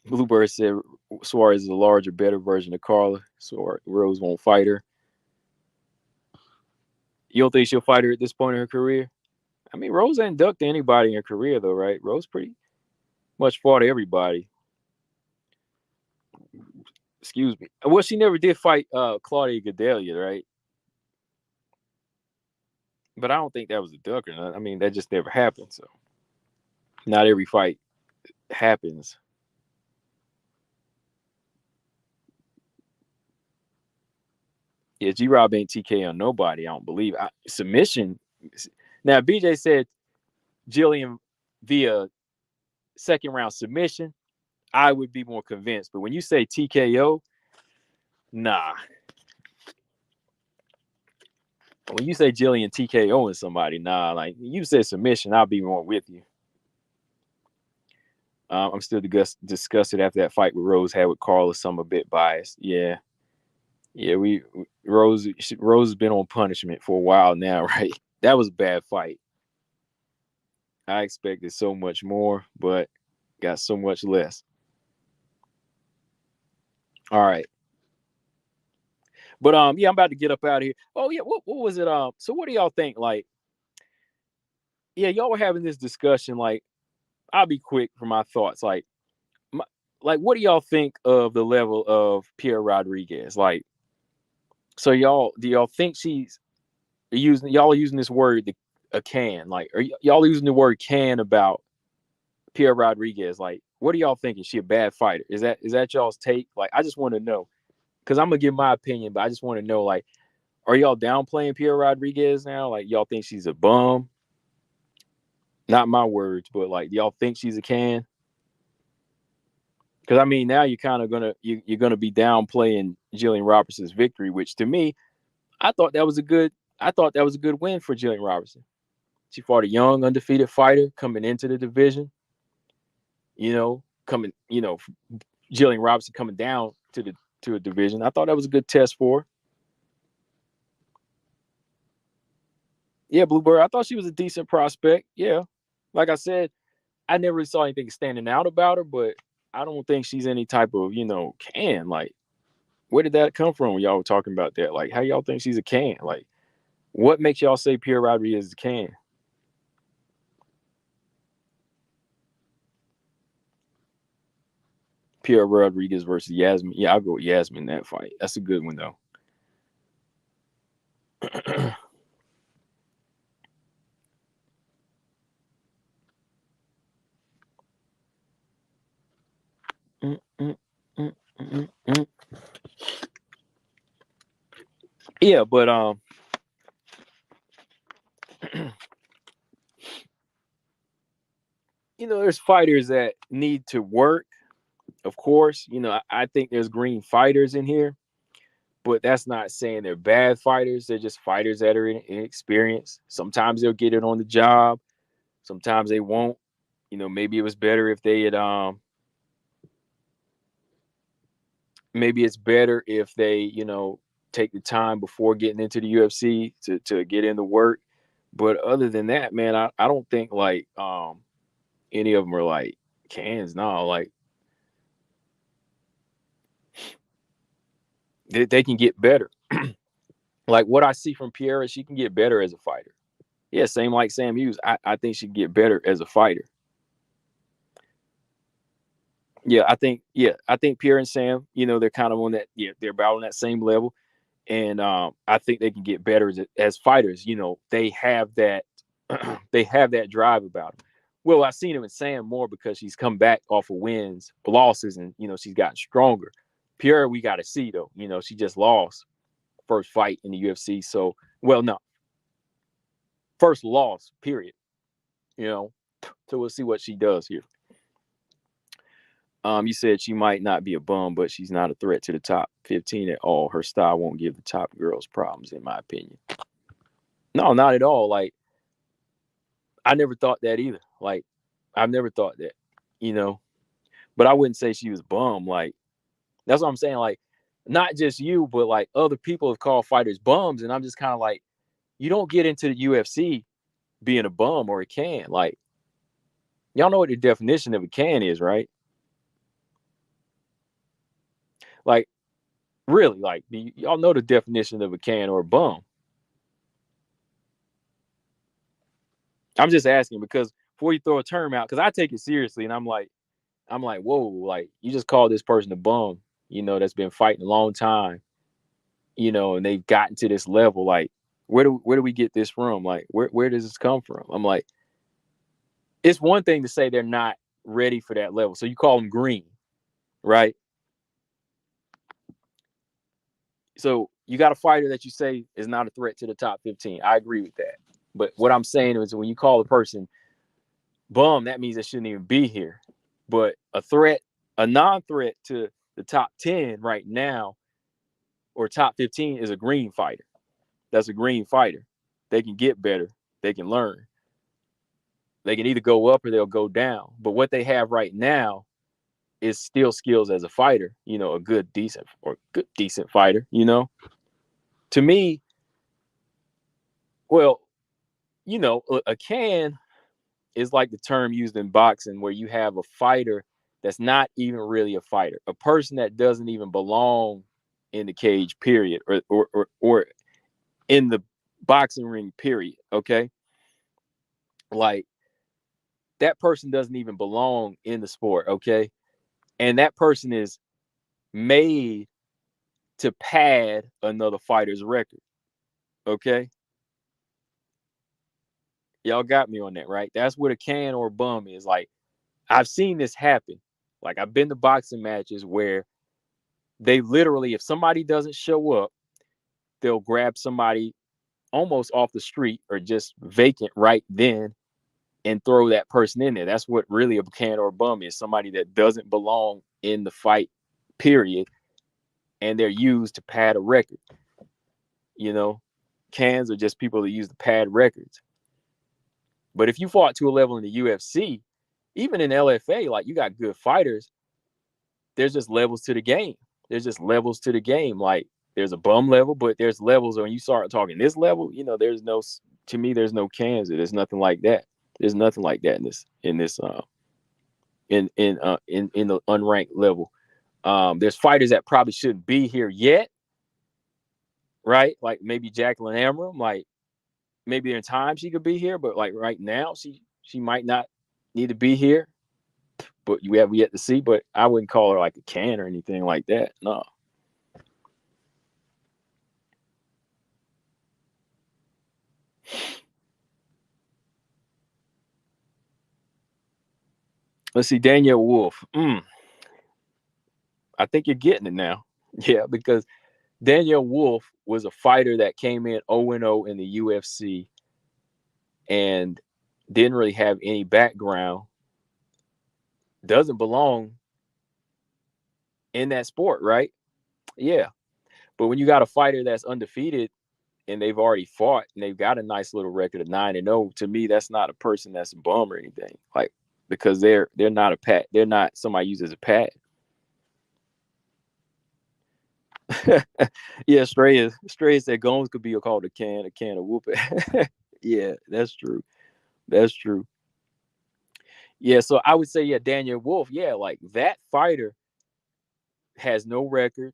Bluebird said Suarez is a larger, better version of Carla, so Rose won't fight her. You don't think she'll fight her at this point in her career? I mean, Rose ain't ducked anybody in her career, though, right? Rose pretty much fought everybody. Excuse me. Well, she never did fight Claudia Gadelha, right? But I don't think that was a ducker. I mean, that just never happened. So, not every fight happens. Yeah, G Rob ain't TK on nobody. I don't believe submission. Now, BJ said Jillian via second round submission. I would be more convinced. But when you say TKO, nah. When you say Jillian TKOing somebody, nah. Like you said submission, I'll be more with you. I'm still disgusted after that fight with Rose had with Carla. So I'm a bit biased. Yeah. Rose has been on punishment for a while now, right? That was a bad fight. I expected so much more, but got so much less. All right. But yeah, I'm about to get up out of here. Oh yeah, what was it? So what do y'all think? Like, yeah, y'all were having this discussion. Like, I'll be quick for my thoughts. Like, what do y'all think of the level of Pierre Rodriguez? Like, so do y'all think she's y'all are using this word a can? Like, are y'all using the word can about Pierre Rodriguez? Like, what do y'all think? Is she a bad fighter? Is that y'all's take? Like, I just want to know because I'm gonna give my opinion, but I just want to know, like, are y'all downplaying Pierre Rodriguez now? Like, y'all think she's a bum? Not my words, but like, y'all think she's a can? Because I mean, now you're kind of you're gonna be downplaying Jillian Robertson's victory, which to me, I thought that was a good win for Jillian Robertson. She fought a young, undefeated fighter coming into the division. Jillian Robertson coming down to a division. I thought that was a good test for her. Yeah, Bluebird. I thought she was a decent prospect. Yeah, like I said, I never really saw anything standing out about her, but I don't think she's any type of can. Like, where did that come from when y'all were talking about that? Like, how y'all think she's a can? Like, what makes y'all say Pierre Rodriguez is a can? Pierre Rodriguez versus Yasmin. Yeah, I'll go with Yasmin in that fight. That's a good one though. Mm, mm, mm, mm, mm. Yeah, but there's fighters that need to work. Of course, I think there's green fighters in here, but that's not saying they're bad fighters. They're just fighters that are inexperienced. Sometimes they'll get it on the job. Sometimes they won't. Maybe it was better if they had maybe it's better if they, take the time before getting into the UFC to get into work. But other than that, man, I don't think like any of them are like cans. No, like they can get better. Like what I see from Pierre, she can get better as a fighter. Yeah, same like Sam Hughes. I think she can get better as a fighter. I think Pierre and Sam, they're kind of on that, they're about on that same level. And I think they can get better as fighters. They have that they have that drive about them. Well, I've seen him in Sam more because she's come back off of wins, losses, and she's gotten stronger. Pierre, we got to see though. She just lost first fight in the UFC. So, well, no, first loss, period. So we'll see what she does here. You said she might not be a bum, but she's not a threat to the top 15 at all. Her style won't give the top girls problems, in my opinion. No, not at all. Like, I never thought that either. Like, I've never thought that, you know. But I wouldn't say she was bum. Like, that's what I'm saying. Like, not just you, but like other people have called fighters bums, and I'm just kind of like, you don't get into the UFC being a bum or a can. Like, y'all know what the definition of a can is, right? Like, really, like, y'all know the definition of a can or a bum. I'm just asking because before you throw a term out, because I take it seriously, and I'm like, whoa, like you just called this person a bum, that's been fighting a long time, and they've gotten to this level. Like, where do we get this from? Like, where does this come from? I'm like, it's one thing to say they're not ready for that level, so you call them green, right? So you got a fighter that you say is not a threat to the top 15. I agree with that. But what I'm saying is when you call a person bum, that means they shouldn't even be here. But a non-threat to the top 10 right now or top 15 is a green fighter. That's a green fighter. They can get better. They can learn. They can either go up or they'll go down. But what they have right now is still skills as a fighter, a good, decent fighter. To me, well, a can is like the term used in boxing where you have a fighter that's not even really a fighter, a person that doesn't even belong in the cage, period, or in the boxing ring, period. Okay. Like that person doesn't even belong in the sport. Okay. And that person is made to pad another fighter's record. Okay. Y'all got me on that, right? That's what a can or a bum is. Like, I've seen this happen. Like, I've been to boxing matches where they literally, if somebody doesn't show up, they'll grab somebody almost off the street or just vacant right then and throw that person in there. That's what really a can or a bum is, somebody that doesn't belong in the fight, period. And they're used to pad a record. Cans are just people that use to pad records. But if you fought to a level in the UFC, even in LFA, like you got good fighters, there's just levels to the game. There's just levels to the game. Like there's a bum level, but there's levels when you start talking this level, there's no to me, there's no Kansas. There's nothing like that. There's nothing like that in the unranked level. There's fighters that probably shouldn't be here yet, right? Like maybe Jacqueline Amram. Like maybe in time she could be here, but like right now she might not need to be here. But we have yet to see. But I wouldn't call her like a can or anything like that. No. Let's see, Danielle Wolf. I think you're getting it now. Yeah, because Danielle Wolf was a fighter that came in 0-0 in the UFC and didn't really have any background. Doesn't belong in that sport, right? Yeah. But when you got a fighter that's undefeated and they've already fought and they've got a nice little record of 9-0, to me, that's not a person that's a bum or anything. Like, because they're not a pat, they're not somebody used as a pat. Yeah, Stray said Gomes could be called a can of whooping. Yeah, that's true. That's true. Yeah, so I would say, yeah, Daniel Wolf, yeah, like that fighter has no record.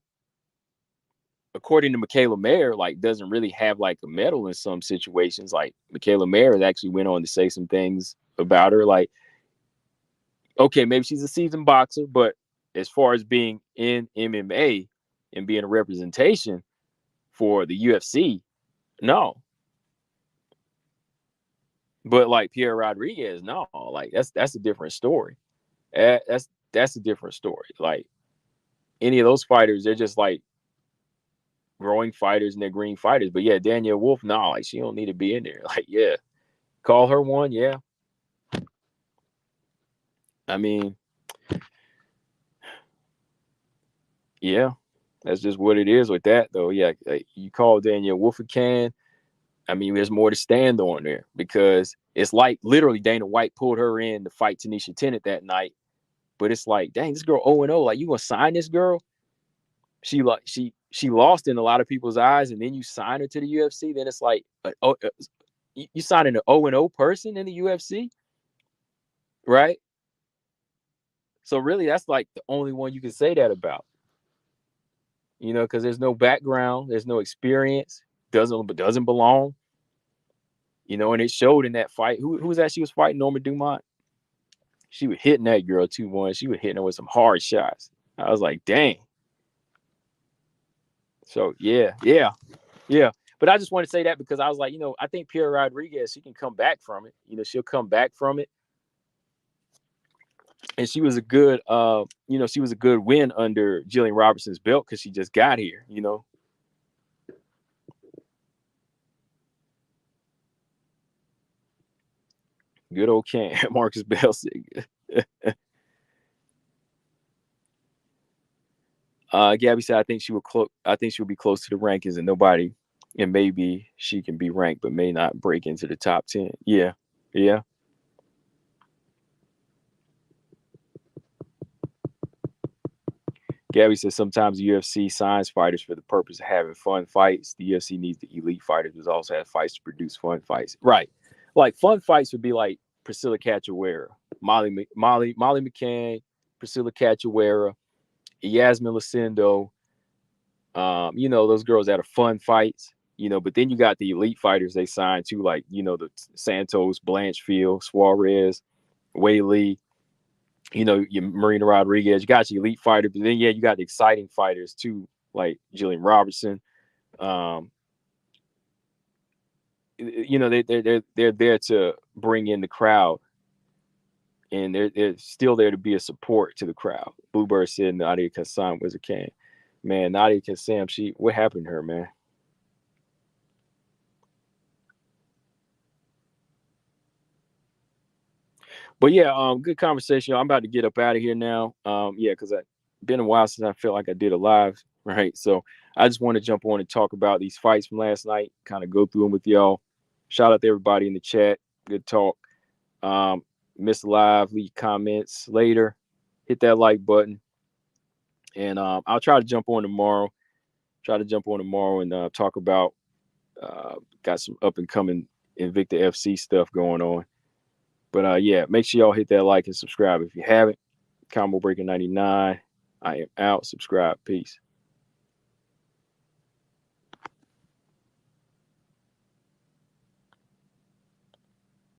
According to Michaela Mayer, like doesn't really have like a medal in some situations. Like Michaela Mayer actually went on to say some things about her. Like, okay, maybe she's a seasoned boxer, but as far as being in MMA and being a representation for the UFC, no. But like Pierre Rodriguez, no, like that's a different story. That's a different story. Like any of those fighters, they're just like growing fighters and they're green fighters. But yeah, Danielle Wolf, no, like she don't need to be in there. Like, yeah, call her one, yeah. I mean, yeah, that's just what it is with that, though. Yeah, like, you call Danielle Wolf a can. I mean, there's more to stand on there because it's like literally Dana White pulled her in to fight Tanisha Tennant that night. But it's like, dang, this girl 0-0. Like, you gonna sign this girl? She lost in a lot of people's eyes, and then you sign her to the UFC. Then it's like, you signing an 0-0 person in the UFC, right? So really, that's like the only one you can say that about, because there's no background, there's no experience, doesn't belong, and it showed in that fight. Who was that? She was fighting Norma Dumont. She was hitting that girl 2-1. She was hitting her with some hard shots. I was like, dang. So yeah. But I just want to say that because I was like, I think Pierre Rodriguez, she can come back from it. She'll come back from it. And she was a good, she was a good win under Jillian Robertson's belt because she just got here, Good old Can Marcus Belsig. Gabby said, I think she will be close to the rankings and maybe she can be ranked, but may not break into the top 10. Yeah. Gabby says sometimes the UFC signs fighters for the purpose of having fun fights. The UFC needs the elite fighters, but also have fights to produce fun fights. Right. Like fun fights would be like Priscilla Cachoeira, Molly McCann, Priscilla Cachoeira, Yasmin Lucindo. Those girls that are fun fights. But then you got the elite fighters they signed to, like, the Santos, Blanchfield, Suarez, Wei Lee, your Marina Rodriguez. You got your elite fighters, but then, yeah, you got the exciting fighters too, like Jillian Robertson. They're there to bring in the crowd, and they're still there to be a support to the crowd. Bluebird said Nadia Kassam was a can. Man, Nadia Kassam, what happened to her, man? But yeah, good conversation. I'm about to get up out of here now. Yeah, because it's been a while since I felt like I did a live, right? So I just want to jump on and talk about these fights from last night, kind of go through them with y'all. Shout out to everybody in the chat. Good talk. Miss live, leave comments later. Hit that like button. And I'll try to jump on tomorrow. And talk about got some up and coming Invicta FC stuff going on. But yeah, make sure y'all hit that like and subscribe if you haven't. Combo Breaker 99. I am out. Subscribe. Peace.